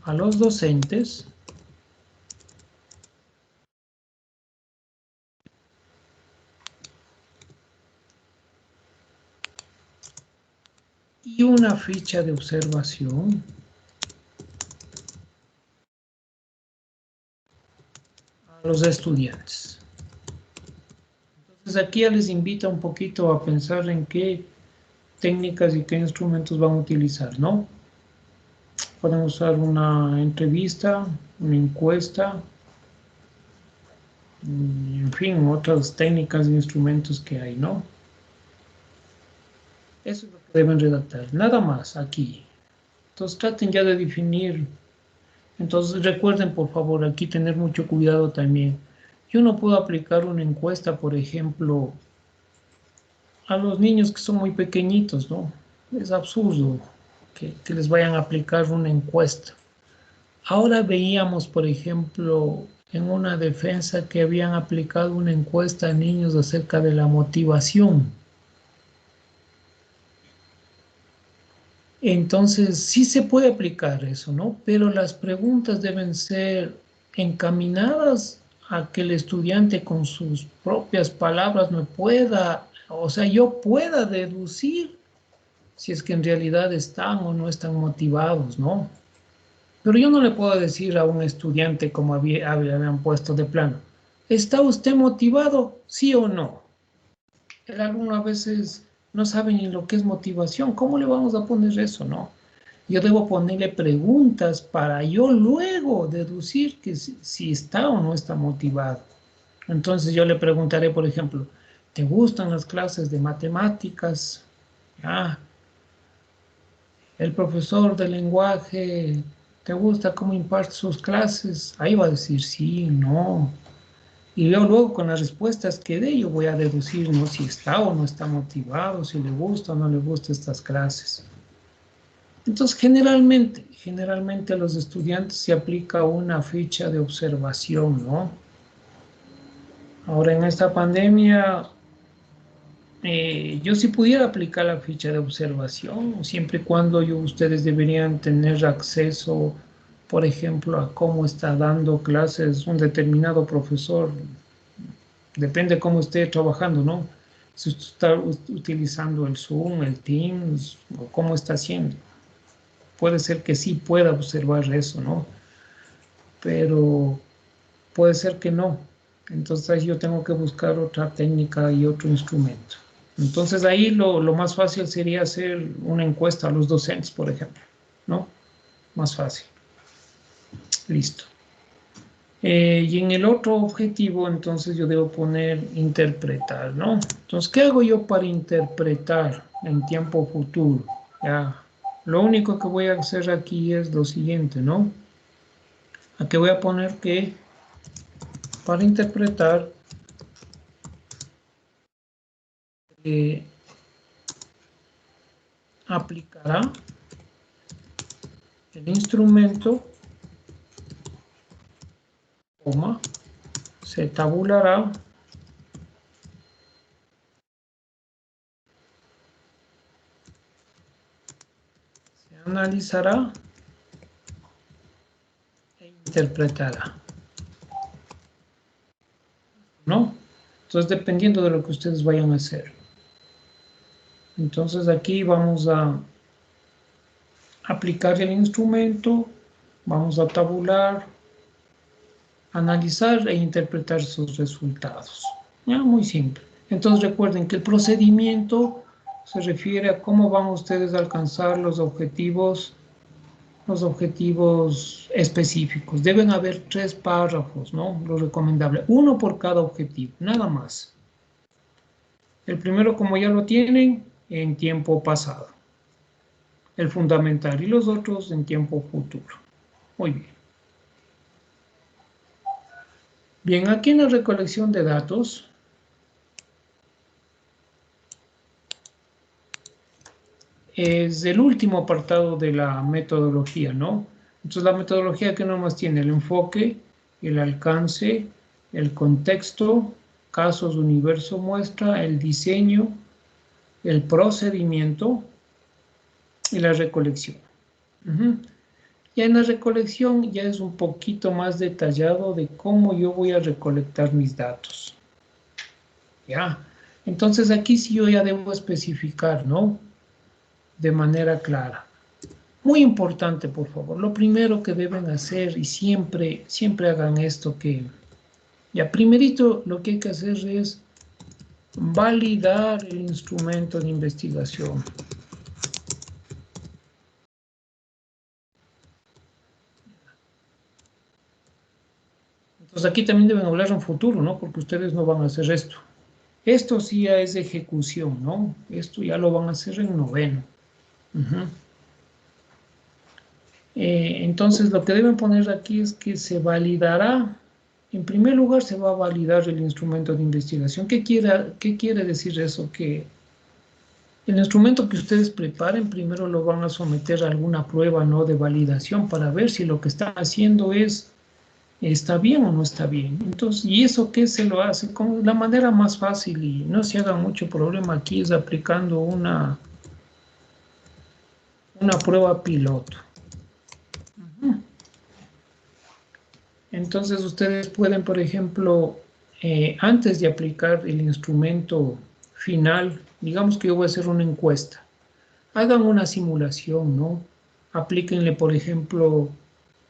a los docentes y una ficha de observación a los estudiantes. Entonces aquí ya les invito un poquito a pensar en qué técnicas y qué instrumentos van a utilizar, ¿no? Pueden usar una entrevista, una encuesta, en fin, otras técnicas e instrumentos que hay, ¿no? Eso es lo que deben redactar, nada más aquí. Entonces traten ya de definir. Entonces recuerden, por favor, aquí tener mucho cuidado también. Yo no puedo aplicar una encuesta, por ejemplo, a los niños que son muy pequeñitos, ¿no? Es absurdo que les vayan a aplicar una encuesta. Ahora veíamos, por ejemplo, en una defensa que habían aplicado una encuesta a niños acerca de la motivación. Entonces, sí se puede aplicar eso, ¿no? Pero las preguntas deben ser encaminadas a que el estudiante con sus propias palabras me pueda, o sea, yo pueda deducir si es que en realidad están o no están motivados, ¿no? Pero yo no le puedo decir a un estudiante como habían puesto de plano, ¿está usted motivado? ¿Sí o no? El alumno a veces no sabe ni lo que es motivación. ¿Cómo le vamos a poner eso, no? Yo debo ponerle preguntas para yo luego deducir que si está o no está motivado. Entonces yo le preguntaré, por ejemplo, ¿te gustan las clases de matemáticas? Ah, el profesor de lenguaje ¿Te gusta cómo imparte sus clases? Ahí va a decir sí, no. Y yo luego con las respuestas que dé, yo voy a deducir, ¿no? Si está o no está motivado, si le gusta o no le gusta estas clases. Entonces, generalmente a los estudiantes se aplica una ficha de observación, ¿no? Ahora en esta pandemia, yo sí pudiera aplicar la ficha de observación, siempre y cuando ustedes deberían tener acceso, por ejemplo, a cómo está dando clases un determinado profesor. Depende cómo esté trabajando, ¿no? Si usted está utilizando el Zoom, el Teams, o cómo está haciendo. Puede ser que sí pueda observar eso, ¿no? Pero puede ser que no. Entonces yo tengo que buscar otra técnica y otro instrumento. Entonces ahí lo más fácil sería hacer una encuesta a los docentes, por ejemplo, ¿no? Más fácil. Listo. Y en el otro objetivo, entonces yo debo poner interpretar, ¿no? Entonces, ¿qué hago yo para interpretar en tiempo futuro? Ya, lo único que voy a hacer aquí es lo siguiente, ¿no? Aquí voy a poner que para interpretar aplicará el instrumento, coma, se tabulará analizará e interpretará, ¿no? Entonces, dependiendo de lo que ustedes vayan a hacer. Entonces, aquí vamos a aplicar el instrumento, vamos a tabular, analizar e interpretar sus resultados. Ya, muy simple. Entonces, recuerden que el procedimiento se refiere a cómo van ustedes a alcanzar los objetivos específicos. Deben haber 3 párrafos, ¿no? Lo recomendable. Uno por cada objetivo, nada más. El primero, como ya lo tienen, en tiempo pasado. El fundamental y los otros en tiempo futuro. Muy bien. Bien, aquí en la recolección de datos, es el último apartado de la metodología, ¿no? Entonces, la metodología que nomás tiene el enfoque, el alcance, el contexto, casos, universo, muestra, el diseño, el procedimiento y la recolección. Ya en la recolección ya es un poquito más detallado de cómo yo voy a recolectar mis datos. Ya, entonces aquí sí yo ya debo especificar, ¿no? De manera clara. Muy importante, por favor. Lo primero que deben hacer, y siempre hagan esto, que ya primerito lo que hay que hacer es validar el instrumento de investigación. Entonces aquí también deben hablar en futuro, ¿no? Porque ustedes no van a hacer esto. Esto sí ya es ejecución, ¿no? Esto ya lo van a hacer en noveno. Entonces lo que deben poner aquí es que se validará. En primer lugar se va a validar el instrumento de investigación. ¿Qué quiere decir eso? Que el instrumento que ustedes preparen primero lo van a someter a alguna prueba, ¿no? De validación para ver si lo que están haciendo está bien o no está bien. Entonces, ¿y eso qué se lo hace? Con la manera más fácil, y no se haga mucho problema aquí, es aplicando una prueba piloto. Entonces ustedes pueden, por ejemplo, antes de aplicar el instrumento final, digamos que yo voy a hacer una encuesta, hagan una simulación, ¿no? Aplíquenle, por ejemplo,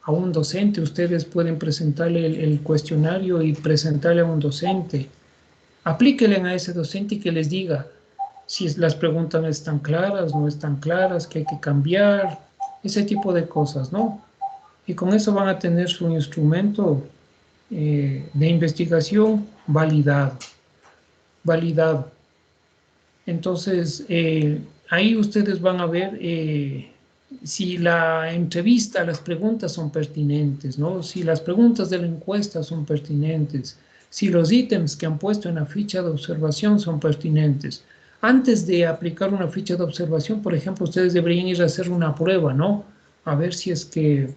a un docente, ustedes pueden presentarle el cuestionario y presentarle a un docente. Aplíquenle a ese docente y que les diga si las preguntas están claras, no están claras, que hay que cambiar, ese tipo de cosas, ¿no? Y con eso van a tener su instrumento de investigación validado. Entonces, ahí ustedes van a ver si la entrevista, las preguntas son pertinentes, ¿no? Si las preguntas de la encuesta son pertinentes, si los ítems que han puesto en la ficha de observación son pertinentes. Antes de aplicar una ficha de observación, por ejemplo, ustedes deberían ir a hacer una prueba, ¿no? A ver si es que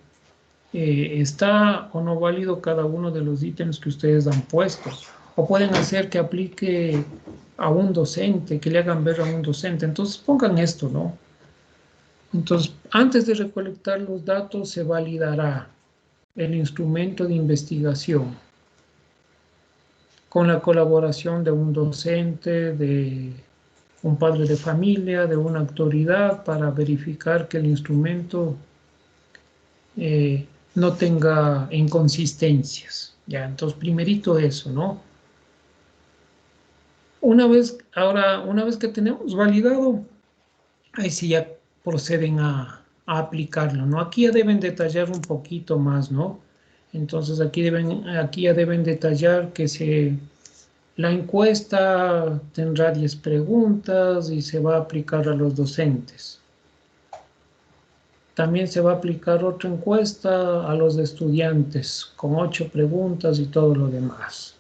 está o no válido cada uno de los ítems que ustedes han puesto. O pueden hacer que aplique a un docente, que le hagan ver a un docente. Entonces pongan esto, ¿no? Entonces, antes de recolectar los datos, se validará el instrumento de investigación con la colaboración de un docente, de un padre de familia, de una autoridad, para verificar que el instrumento no tenga inconsistencias. Ya, entonces, primerito eso, ¿no? Una vez que tenemos validado, ahí sí ya proceden a aplicarlo, ¿no? Aquí ya deben detallar un poquito más, ¿no? Entonces aquí ya deben detallar que la encuesta tendrá 10 preguntas y se va a aplicar a los docentes. También se va a aplicar otra encuesta a los estudiantes con 8 preguntas y todo lo demás.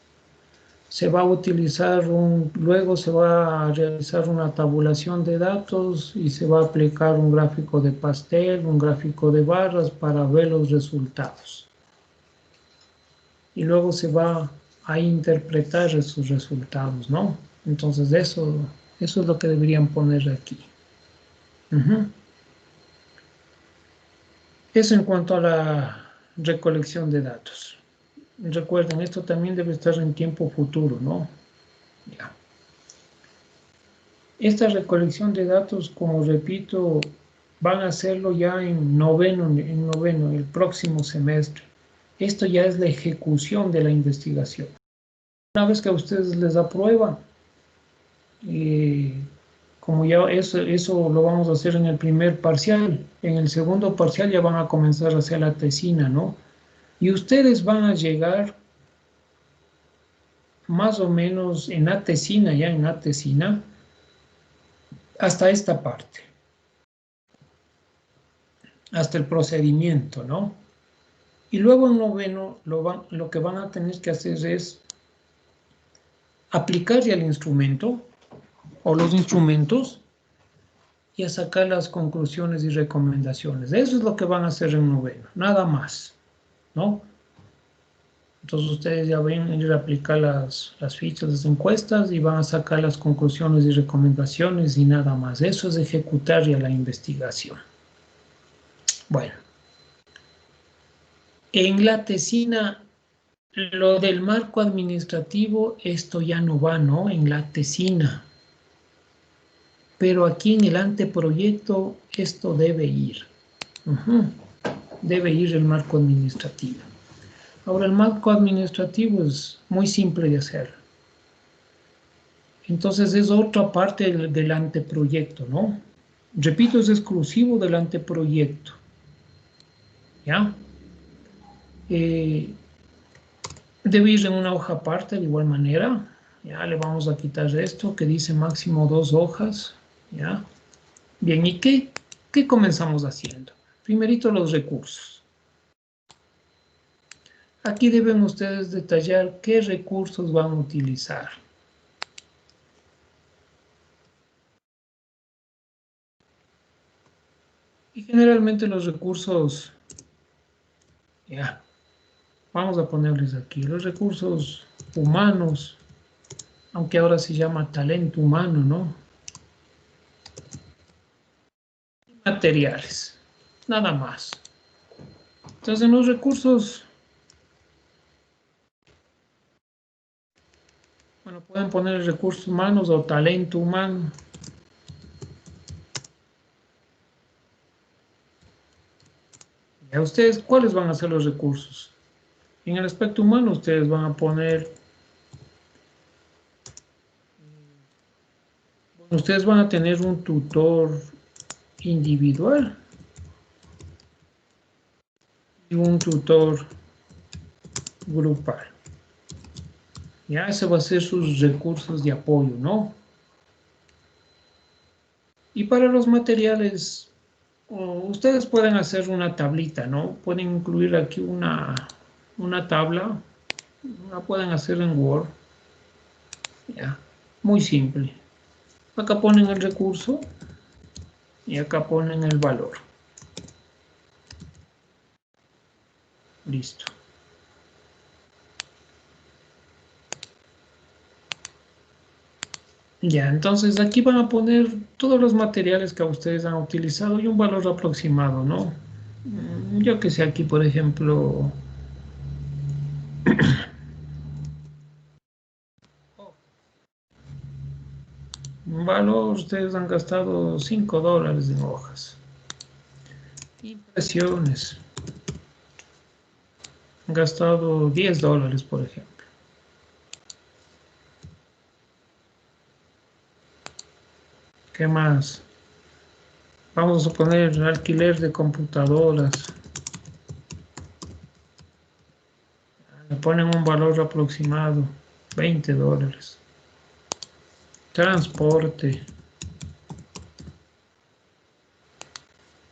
Se va a utilizar luego se va a realizar una tabulación de datos y se va a aplicar un gráfico de pastel, un gráfico de barras para ver los resultados. Y luego se va a interpretar esos resultados, ¿no? Entonces eso es lo que deberían poner aquí. Eso en cuanto a la recolección de datos. Recuerden, esto también debe estar en tiempo futuro, ¿no? Ya. Esta recolección de datos, como repito, van a hacerlo ya en noveno, el próximo semestre. Esto ya es la ejecución de la investigación. Una vez que a ustedes les aprueban, como ya eso lo vamos a hacer en el primer parcial, en el segundo parcial ya van a comenzar a hacer la tesina, ¿no? Y ustedes van a llegar más o menos en la tesina, hasta esta parte, hasta el procedimiento, ¿no? Y luego en noveno lo que van a tener que hacer es aplicar ya el instrumento o los instrumentos y a sacar las conclusiones y recomendaciones. Eso es lo que van a hacer en noveno, nada más, ¿no? Entonces ustedes ya van a ir a aplicar las fichas, las encuestas y van a sacar las conclusiones y recomendaciones y nada más. Eso es ejecutar ya la investigación. Bueno, en la tesina, lo del marco administrativo, esto ya no va, ¿no? En la tesina. Pero aquí en el anteproyecto, esto debe ir. Debe ir el marco administrativo. Ahora, el marco administrativo es muy simple de hacer. Entonces, es otra parte del anteproyecto, ¿no? Repito, es exclusivo del anteproyecto. ¿Ya? Debe ir en una hoja aparte de igual manera. Ya le vamos a quitar esto que dice máximo 2 hojas. ¿Ya? Bien, ¿y qué comenzamos haciendo? Primerito los recursos. Aquí deben ustedes detallar qué recursos van a utilizar. Y generalmente los recursos, ya, vamos a ponerles aquí, los recursos humanos, aunque ahora se llama talento humano, ¿no? Materiales, nada más. Entonces en los recursos, bueno, pueden poner recursos humanos o talento humano. ¿Y a ustedes cuáles van a ser los recursos? En el aspecto humano ustedes van a poner, bueno, ustedes van a tener un tutor individual y un tutor grupal. Ya, ese va a ser sus recursos de apoyo, ¿no? Y para los materiales, O ustedes pueden hacer una tablita, ¿no? Pueden incluir aquí una tabla, la pueden hacer en Word, ya, muy simple. Acá ponen el recurso y acá ponen el valor. Listo. Ya, entonces aquí van a poner todos los materiales que ustedes han utilizado y un valor aproximado, ¿no? Yo que sé, aquí por ejemplo, un valor, ustedes han gastado $5 en hojas. Impresiones, han gastado $10, por ejemplo. ¿Qué más? Vamos a poner alquiler de computadoras. Le ponen un valor aproximado, $20. Transporte,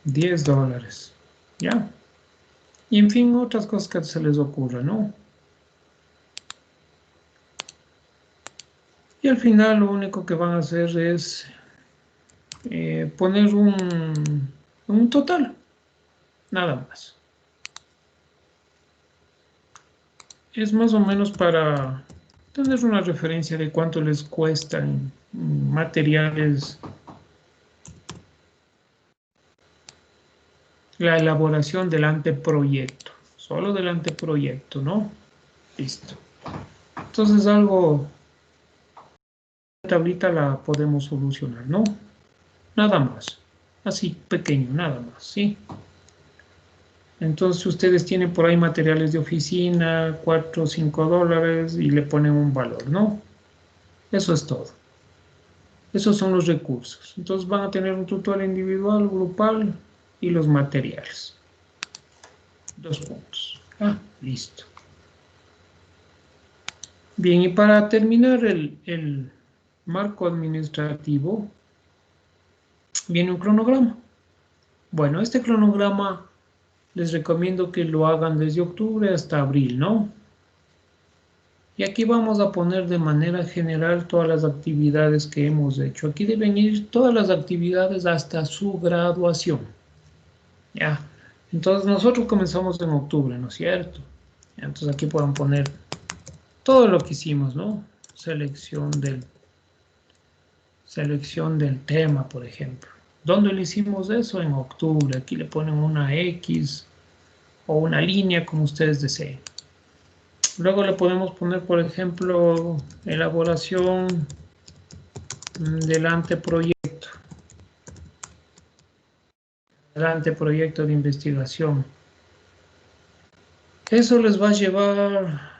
$10. ¿Ya? Y en fin, otras cosas que se les ocurra, ¿no? Y al final lo único que van a hacer es poner un total, nada más. Es más o menos para tener una referencia de cuánto les cuestan materiales, la elaboración del anteproyecto, solo del anteproyecto, ¿no? Listo. Entonces algo, la tablita la podemos solucionar, ¿no? Nada más, así pequeño, nada más, ¿sí? Entonces ustedes tienen por ahí materiales de oficina, $4 o $5 y le ponen un valor, ¿no? Eso es todo. Esos son los recursos. Entonces van a tener un tutorial individual, grupal y los materiales. 2 puntos. Ah, listo. Bien, y para terminar el marco administrativo, viene un cronograma. Bueno, este cronograma les recomiendo que lo hagan desde octubre hasta abril, ¿no? Y aquí vamos a poner de manera general todas las actividades que hemos hecho. Aquí deben ir todas las actividades hasta su graduación. Ya. Entonces nosotros comenzamos en octubre, ¿no es cierto? Entonces aquí pueden poner todo lo que hicimos, ¿no? Selección del tema, por ejemplo. ¿Dónde le hicimos eso? En octubre. Aquí le ponen una X o una línea como ustedes deseen. Luego le podemos poner, por ejemplo, elaboración del anteproyecto. El anteproyecto de investigación. Eso les va a llevar,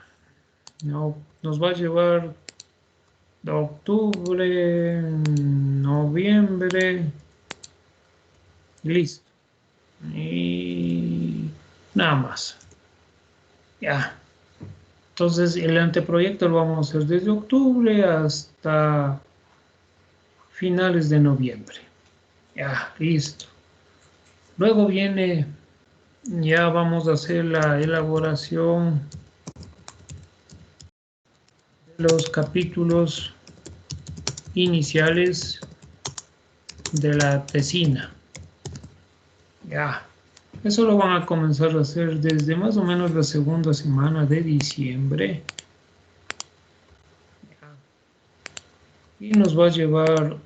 no, nos va a llevar de octubre, noviembre, listo. Y nada más. Ya. Entonces el anteproyecto lo vamos a hacer desde octubre hasta finales de noviembre. Ya, listo. Luego viene, ya vamos a hacer la elaboración de los capítulos iniciales de la tesina. Ya, eso lo van a comenzar a hacer desde más o menos la segunda semana de diciembre. Y nos va a llevar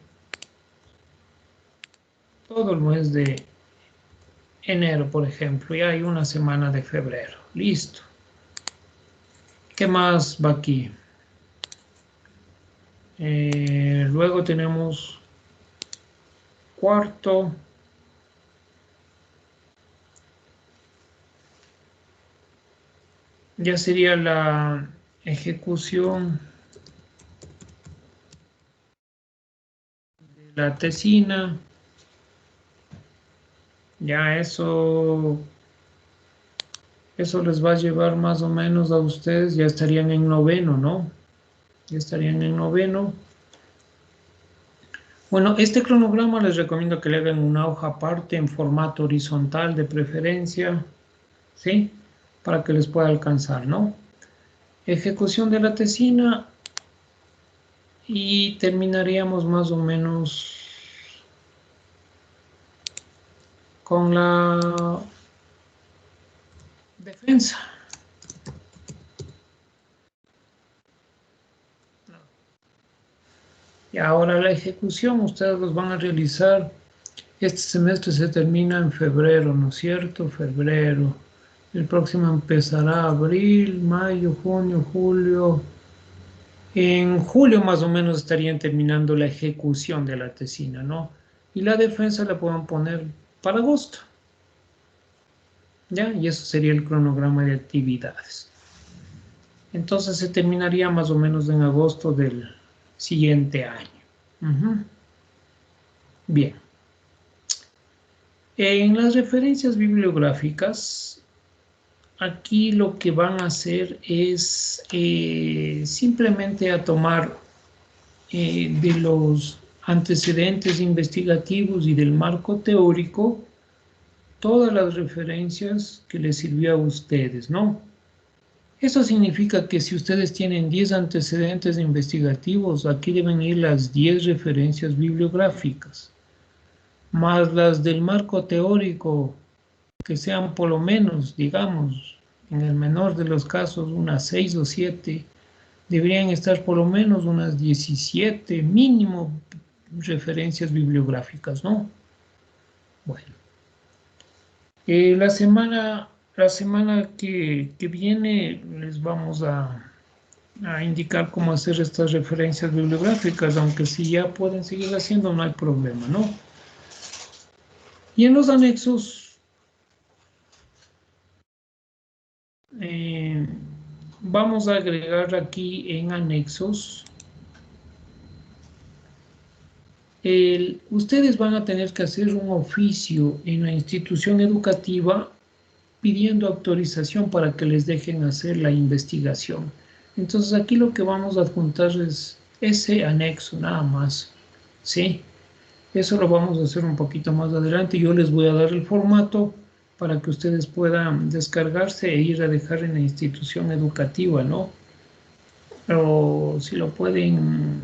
todo el mes de enero, por ejemplo, y hay una semana de febrero. Listo. ¿Qué más va aquí? Luego tenemos cuarto. Ya sería la ejecución de la tesina. Ya eso les va a llevar más o menos a ustedes, ya estarían en noveno, ¿no? Ya estarían en noveno. Bueno, este cronograma les recomiendo que le hagan una hoja aparte en formato horizontal de preferencia, ¿sí? Para que les pueda alcanzar, ¿no? Ejecución de la tesina y terminaríamos más o menos con la defensa. Y ahora la ejecución, ustedes los van a realizar. Este semestre se termina en febrero, ¿no es cierto? Febrero. El próximo empezará abril, mayo, junio, julio. En julio más o menos estarían terminando la ejecución de la tesina, ¿no? Y la defensa la pueden poner para agosto, ¿ya? Y eso sería el cronograma de actividades. Entonces se terminaría más o menos en agosto del siguiente año. Bien. En las referencias bibliográficas, aquí lo que van a hacer es simplemente a tomar de los antecedentes investigativos y del marco teórico todas las referencias que les sirvió a ustedes, ¿no? Eso significa que si ustedes tienen 10 antecedentes investigativos, aquí deben ir las 10 referencias bibliográficas, más las del marco teórico, que sean por lo menos, digamos, en el menor de los casos, unas 6 o 7, deberían estar por lo menos unas 17 mínimo referencias bibliográficas, ¿no? Bueno, la semana que viene les vamos a indicar cómo hacer estas referencias bibliográficas, aunque si ya pueden seguir haciendo no hay problema, ¿no? Y en los anexos vamos a agregar aquí en anexos, ustedes van a tener que hacer un oficio en la institución educativa pidiendo autorización para que les dejen hacer la investigación. Entonces aquí lo que vamos a adjuntar es ese anexo nada más, ¿sí? Eso lo vamos a hacer un poquito más adelante. Yo les voy a dar el formato para que ustedes puedan descargarse e ir a dejar en la institución educativa, ¿no? O si lo pueden,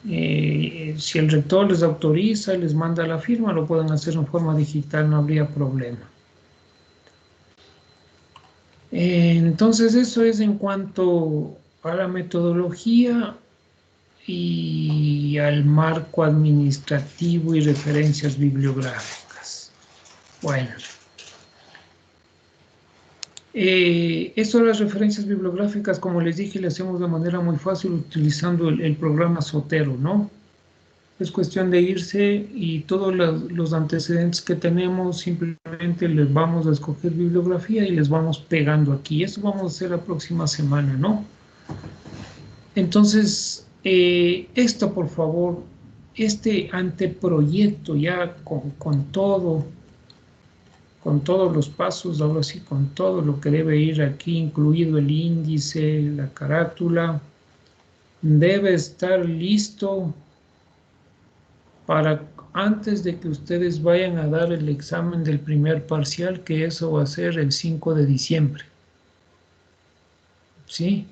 si el rector les autoriza, les manda la firma, lo pueden hacer en forma digital, no habría problema. Entonces eso es en cuanto a la metodología y al marco administrativo y referencias bibliográficas. Bueno, esto de las referencias bibliográficas, como les dije, le hacemos de manera muy fácil utilizando el programa Zotero, ¿no? Es cuestión de irse y todos los antecedentes que tenemos, simplemente les vamos a escoger bibliografía y les vamos pegando aquí. Eso vamos a hacer la próxima semana, ¿no? Entonces, esto por favor, este anteproyecto ya con todo, con todos los pasos, ahora sí, con todo lo que debe ir aquí, incluido el índice, la carátula, debe estar listo para antes de que ustedes vayan a dar el examen del primer parcial, que eso va a ser el 5 de diciembre. ¿Sí?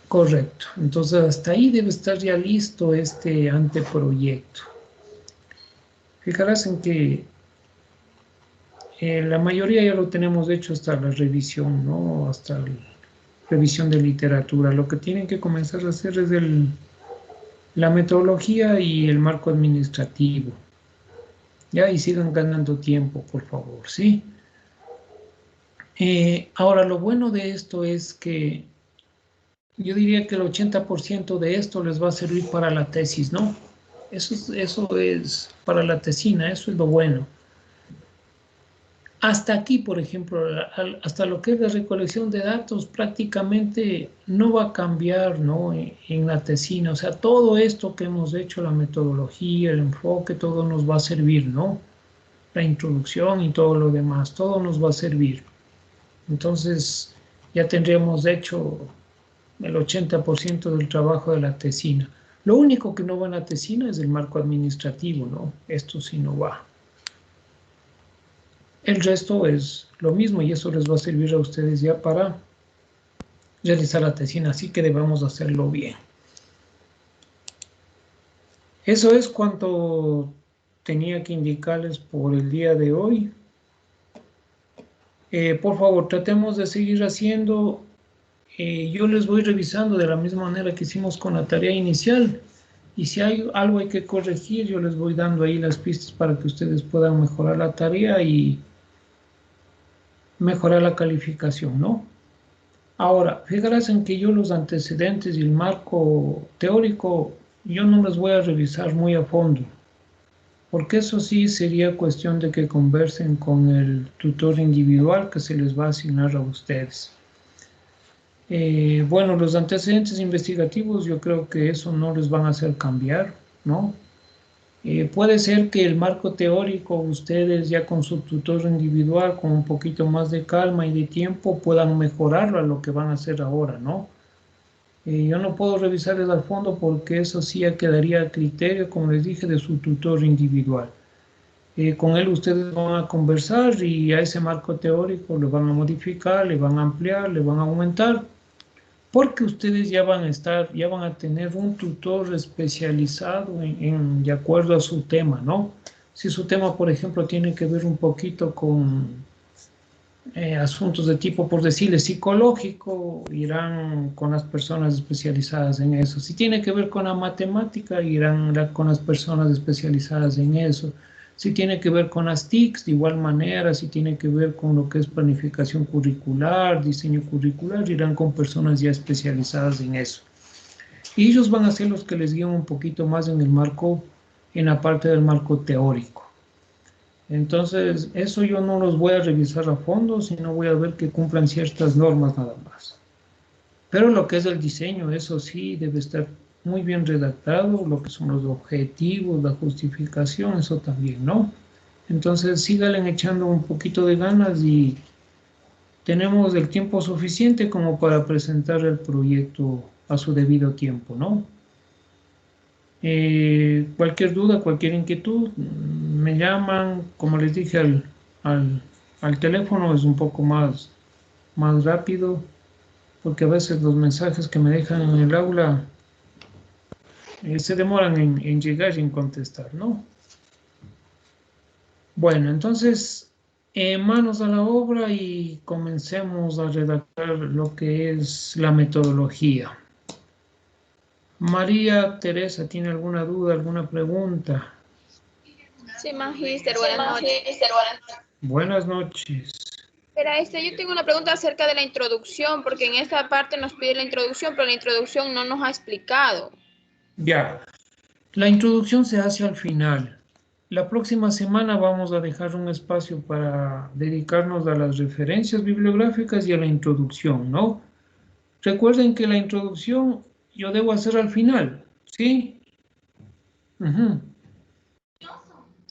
Correcto. Entonces hasta ahí debe estar ya listo este anteproyecto. Fijarás en que la mayoría ya lo tenemos hecho hasta la revisión, ¿no? Hasta la revisión de literatura. Lo que tienen que comenzar a hacer es la metodología y el marco administrativo. Ya, y sigan ganando tiempo, por favor, ¿sí? Ahora, lo bueno de esto es que yo diría que el 80% de esto les va a servir para la tesis, ¿no? Eso es para la tesina, eso es lo bueno. Hasta aquí, por ejemplo, hasta lo que es la recolección de datos prácticamente no va a cambiar, ¿no? En la tesina, o sea, todo esto que hemos hecho, la metodología, el enfoque, todo nos va a servir, ¿no? La introducción y todo lo demás, todo nos va a servir. Entonces, ya tendríamos hecho el 80% del trabajo de la tesina. Lo único que no va en la tesina es el marco administrativo, ¿no? Esto sí no va. El resto es lo mismo y eso les va a servir a ustedes ya para realizar la tesina, así que debemos hacerlo bien. Eso es cuanto tenía que indicarles por el día de hoy. Por favor, tratemos de seguir haciendo. Yo les voy revisando de la misma manera que hicimos con la tarea inicial. Y si hay algo hay que corregir, yo les voy dando ahí las pistas para que ustedes puedan mejorar la tarea y mejorar la calificación, ¿no? Ahora, fíjense en que yo los antecedentes y el marco teórico, yo no los voy a revisar muy a fondo, porque eso sí sería cuestión de que conversen con el tutor individual que se les va a asignar a ustedes. Bueno, los antecedentes investigativos yo creo que eso no les van a hacer cambiar, ¿no? Puede ser que el marco teórico ustedes ya con su tutor individual, con un poquito más de calma y de tiempo, puedan mejorarlo a lo que van a hacer ahora, ¿no? Yo no puedo revisarles al fondo porque eso sí ya quedaría a criterio, como les dije, de su tutor individual. Con él ustedes van a conversar y a ese marco teórico le van a modificar, le van a ampliar, le van a aumentar, porque ustedes ya van a estar, ya van a tener un tutor especializado de acuerdo a su tema, ¿no? Si su tema, por ejemplo, tiene que ver un poquito con asuntos de tipo, por decirles, psicológico, irán con las personas especializadas en eso. Si tiene que ver con la matemática, irán con las personas especializadas en eso. Si tiene que ver con las TICs, de igual manera, si tiene que ver con lo que es planificación curricular, diseño curricular, irán con personas ya especializadas en eso. Y ellos van a ser los que les guían un poquito más en el marco, en la parte del marco teórico. Entonces, eso yo no los voy a revisar a fondo, sino voy a ver que cumplan ciertas normas nada más. Pero lo que es el diseño, eso sí, debe estar muy bien redactado, lo que son los objetivos, la justificación, eso también, ¿no? Entonces, síganle echando un poquito de ganas y tenemos el tiempo suficiente como para presentar el proyecto a su debido tiempo, ¿no? Cualquier duda, cualquier inquietud, me llaman, como les dije, al teléfono es un poco más rápido, porque a veces los mensajes que me dejan en el aula se demoran en llegar y en contestar, ¿no? Bueno, entonces, manos a la obra y comencemos a redactar lo que es la metodología. María Teresa, ¿tiene alguna duda, alguna pregunta? Sí, magíster, buenas noches. Buenas noches. Pero yo tengo una pregunta acerca de la introducción, porque en esta parte nos pide la introducción, pero la introducción no nos ha explicado. Ya, la introducción se hace al final. La próxima semana vamos a dejar un espacio para dedicarnos a las referencias bibliográficas y a la introducción, ¿no? Recuerden que la introducción yo debo hacer al final, ¿sí? Ujú,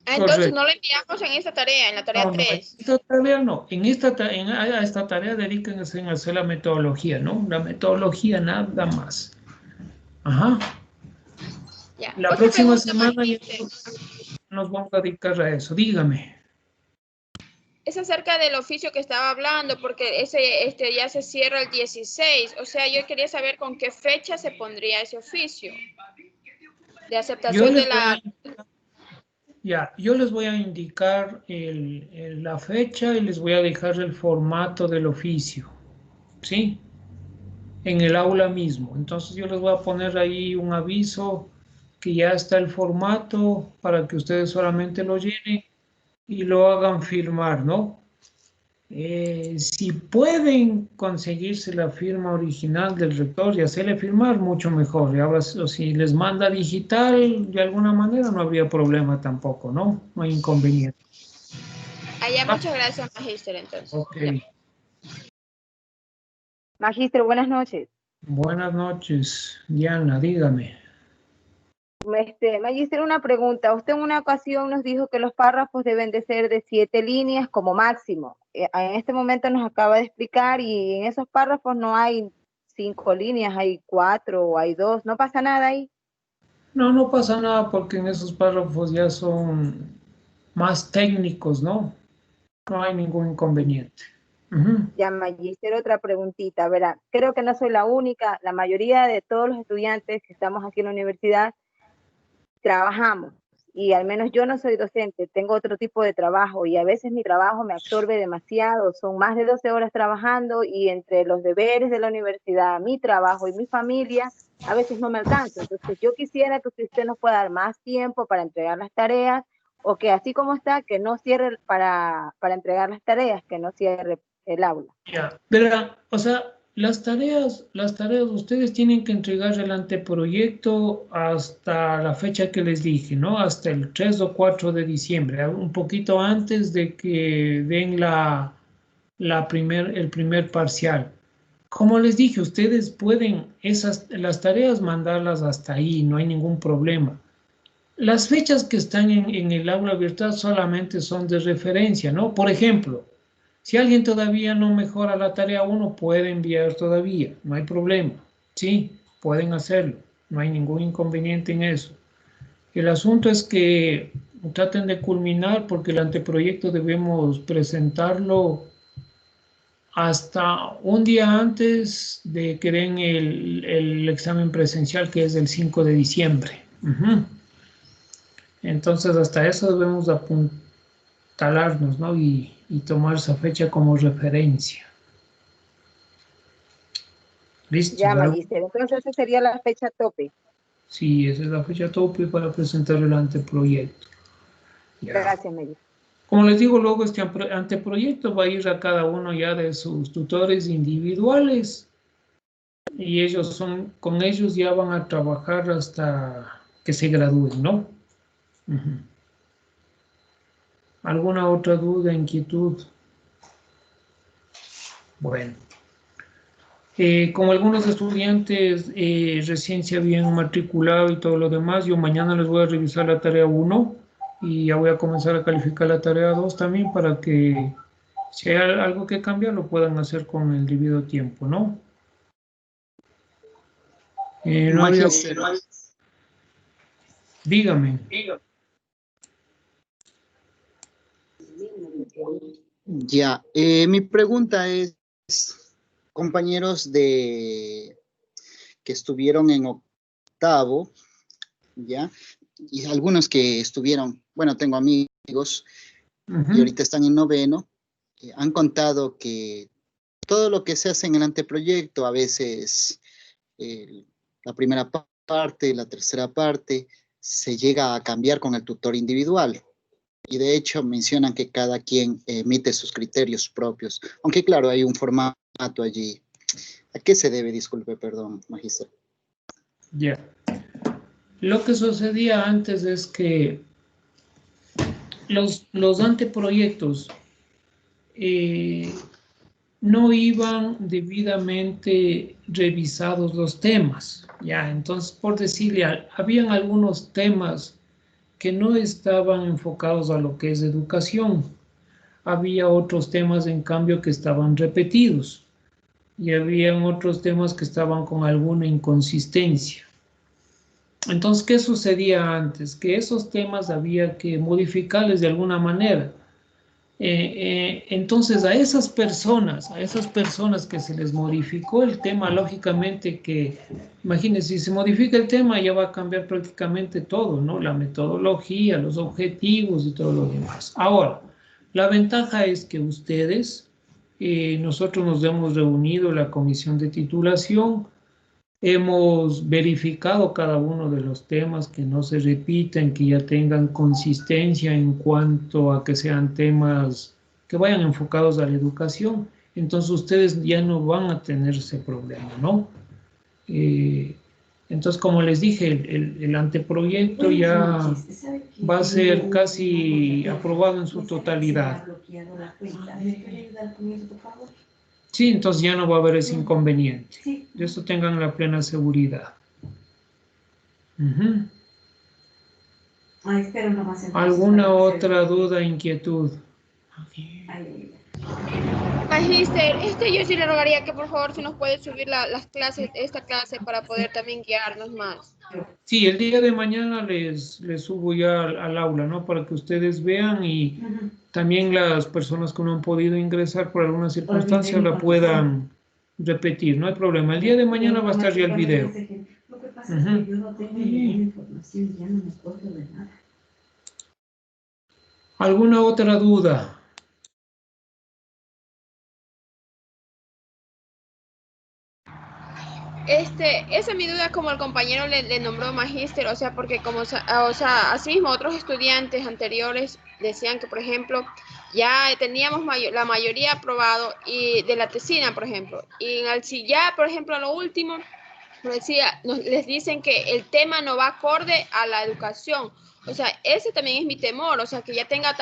Entonces correcto. no lo enviamos en esta tarea, en la tarea No, no, en 3. esta tarea no. A esta tarea dedíquense en hacer la metodología, ¿no? La metodología nada más. Ajá. Ya. La Otra próxima pregunta, semana ya magíster. nos vamos a dedicar a eso. Dígame. Es acerca del oficio que estaba hablando, porque ya se cierra el 16. O sea, yo quería saber con qué fecha se pondría ese oficio de Yo aceptación de les voy la... yo les voy a indicar la fecha y les voy a dejar el formato del oficio, ¿sí? En el aula mismo. Entonces yo les voy a poner ahí un aviso que ya está el formato para que ustedes solamente lo llenen y lo hagan firmar, ¿no? Si pueden conseguirse la firma original del rector y hacerle firmar, mucho mejor. Y ahora, si les manda digital, de alguna manera no habría problema tampoco, ¿no? No hay inconveniente. Allá, Ah, muchas gracias, magíster, entonces. ok. Ya. Magíster, buenas noches. Buenas noches, Diana, dígame. Magíster, una pregunta. Usted en una ocasión nos dijo que los párrafos deben de ser de 7 líneas como máximo. En este momento nos acaba de explicar y en esos párrafos no hay 5 líneas, hay 4 o hay 2, ¿no pasa nada ahí? No, no pasa nada porque en esos párrafos ya son más técnicos, ¿no? No hay ningún inconveniente. Ujú. Ya, Magister, otra preguntita, verá, creo que no soy la única, la mayoría de todos los estudiantes que estamos aquí en la universidad trabajamos, y al menos yo no soy docente, tengo otro tipo de trabajo, y a veces mi trabajo me absorbe demasiado, son más de 12 horas trabajando, y entre los deberes de la universidad, mi trabajo y mi familia, a veces no me alcanza. Entonces yo quisiera que usted nos pueda dar más tiempo para entregar las tareas, o que así como está, que no cierre para entregar las tareas, que no cierre el aula. Ya, verá, o sea, las tareas, ustedes tienen que entregar el anteproyecto hasta la fecha que les dije, ¿no? Hasta el 3 o 4 de diciembre, un poquito antes de que den el primer parcial. Como les dije, ustedes pueden las tareas mandarlas hasta ahí, no hay ningún problema. Las fechas que están en el aula virtual solamente son de referencia, ¿no? Por ejemplo, si alguien todavía no mejora la tarea 1, puede enviar todavía, no hay problema. Sí, pueden hacerlo, no hay ningún inconveniente en eso. El asunto es que traten de culminar porque el anteproyecto debemos presentarlo hasta un día antes de que den el examen presencial, que es el 5 de diciembre. Ujú. Entonces, hasta eso debemos apuntalarnos, ¿no? Y tomar esa fecha como referencia. ¿Listo? Ya, Magister, entonces esa sería la fecha tope. Sí, esa es la fecha tope para presentar el anteproyecto. Ya. Gracias, Magister. Como les digo, luego este anteproyecto va a ir a cada uno ya de sus tutores individuales y con ellos ya van a trabajar hasta que se gradúen, ¿no? Ujú. ¿Alguna otra duda, inquietud? Bueno. Como algunos estudiantes recién se habían matriculado y todo lo demás, yo mañana les voy a revisar la tarea 1 y ya voy a comenzar a calificar la tarea 2 también para que si hay algo que cambiar lo puedan hacer con el debido tiempo, ¿no? No había... Magíster, Dígame. ya, mi pregunta es, compañeros que estuvieron en octavo, ya, y algunos que estuvieron, bueno, tengo amigos y ahorita están en noveno, han contado que todo lo que se hace en el anteproyecto, a veces la primera parte, la tercera parte, se llega a cambiar con el tutor individual. Y de hecho mencionan que cada quien emite sus criterios propios, aunque claro, hay un formato allí. ¿A qué se debe? Disculpe, perdón, magíster. Ya. Lo que sucedía antes es que los anteproyectos no iban debidamente revisados los temas, ya, entonces por decirle, habían algunos temas que no estaban enfocados a lo que es educación, había otros temas en cambio que estaban repetidos y habían otros temas que estaban con alguna inconsistencia. Entonces, ¿qué sucedía antes? Que esos temas había que modificarles de alguna manera. Entonces a esas personas que se les modificó el tema, lógicamente que, imagínense, si se modifica el tema ya va a cambiar prácticamente todo, ¿no? La metodología, los objetivos y todo lo demás. Ahora, la ventaja es que ustedes, nosotros nos hemos reunido, la comisión de titulación, hemos verificado cada uno de los temas que no se repiten, que ya tengan consistencia en cuanto a que sean temas que vayan enfocados a la educación. Entonces ustedes ya no van a tener ese problema, ¿no? Entonces, como les dije, el anteproyecto ya va a ser casi aprobado en su totalidad. Sí, entonces ya no va a haber ese inconveniente. De eso tengan la plena seguridad. ¿Alguna otra duda, inquietud? Magíster, yo sí le rogaría que por favor si nos puede subir las clases, esta clase para poder también guiarnos más. Sí, el día de mañana les subo ya al aula, ¿no? Para que ustedes vean y también las personas que no han podido ingresar por alguna circunstancia la puedan repetir, no hay problema. El día de mañana va a estar ya el video. Lo que pasa es que yo no tengo ninguna información, ya no me acuerdo de nada. ¿Alguna otra duda? Esa es mi duda, como el compañero le nombró magíster, o sea, porque como, o sea, así mismo otros estudiantes anteriores decían que, por ejemplo, ya teníamos la mayoría aprobado y de la tesina, por ejemplo, y si ya, por ejemplo, a lo último, les dicen que el tema no va acorde a la educación, o sea, ese también es mi temor, o sea, que ya tenga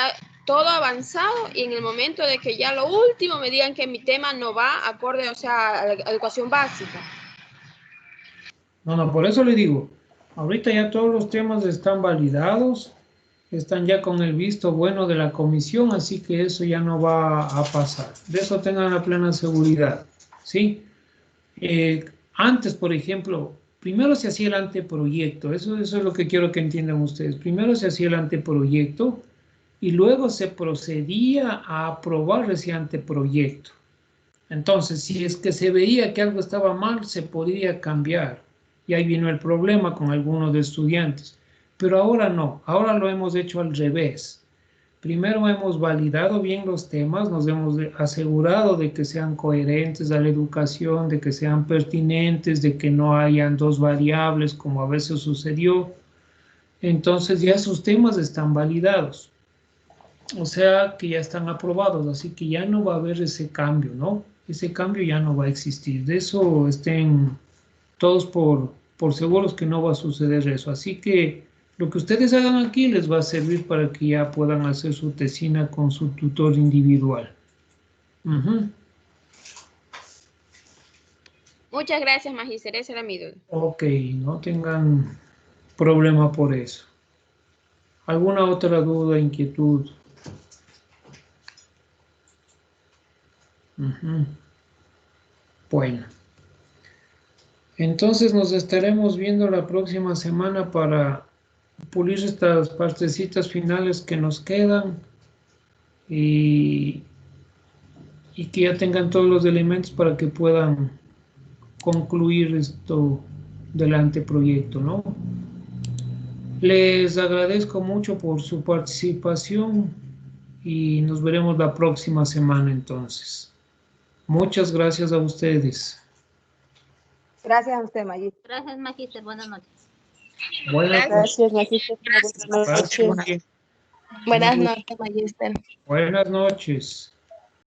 todo avanzado y en el momento de que ya lo último me digan que mi tema no va acorde, o sea, a la educación básica. No, por eso le digo, ahorita ya todos los temas están validados, están ya con el visto bueno de la comisión, así que eso ya no va a pasar. De eso tengan la plena seguridad, ¿sí? Antes, por ejemplo, primero se hacía el anteproyecto, eso es lo que quiero que entiendan ustedes. Primero se hacía el anteproyecto y luego se procedía a aprobar ese anteproyecto. Entonces, si es que se veía que algo estaba mal, se podía cambiar. Y ahí vino el problema con algunos de estudiantes. Pero ahora no, ahora lo hemos hecho al revés. Primero hemos validado bien los temas, nos hemos asegurado de que sean coherentes a la educación, de que sean pertinentes, de que no hayan dos variables como a veces sucedió. Entonces ya sus temas están validados. O sea que ya están aprobados, así que ya no va a haber ese cambio, ¿no? Ese cambio ya no va a existir. De eso estén todos por seguros que no va a suceder eso. Así que lo que ustedes hagan aquí les va a servir para que ya puedan hacer su tesina con su tutor individual. Muchas gracias, magíster. Esa era mi duda. Ok, no tengan problema por eso. ¿Alguna otra duda, inquietud? Bueno. Entonces nos estaremos viendo la próxima semana para pulir estas partecitas finales que nos quedan y que ya tengan todos los elementos para que puedan concluir esto del anteproyecto, ¿no? Les agradezco mucho por su participación y nos veremos la próxima semana entonces. Muchas gracias a ustedes. Gracias a usted, Magíster. Gracias, Magíster. Buenas noches. Gracias, Magíster. Buenas noches. Buenas noches, Magíster. Buenas noches.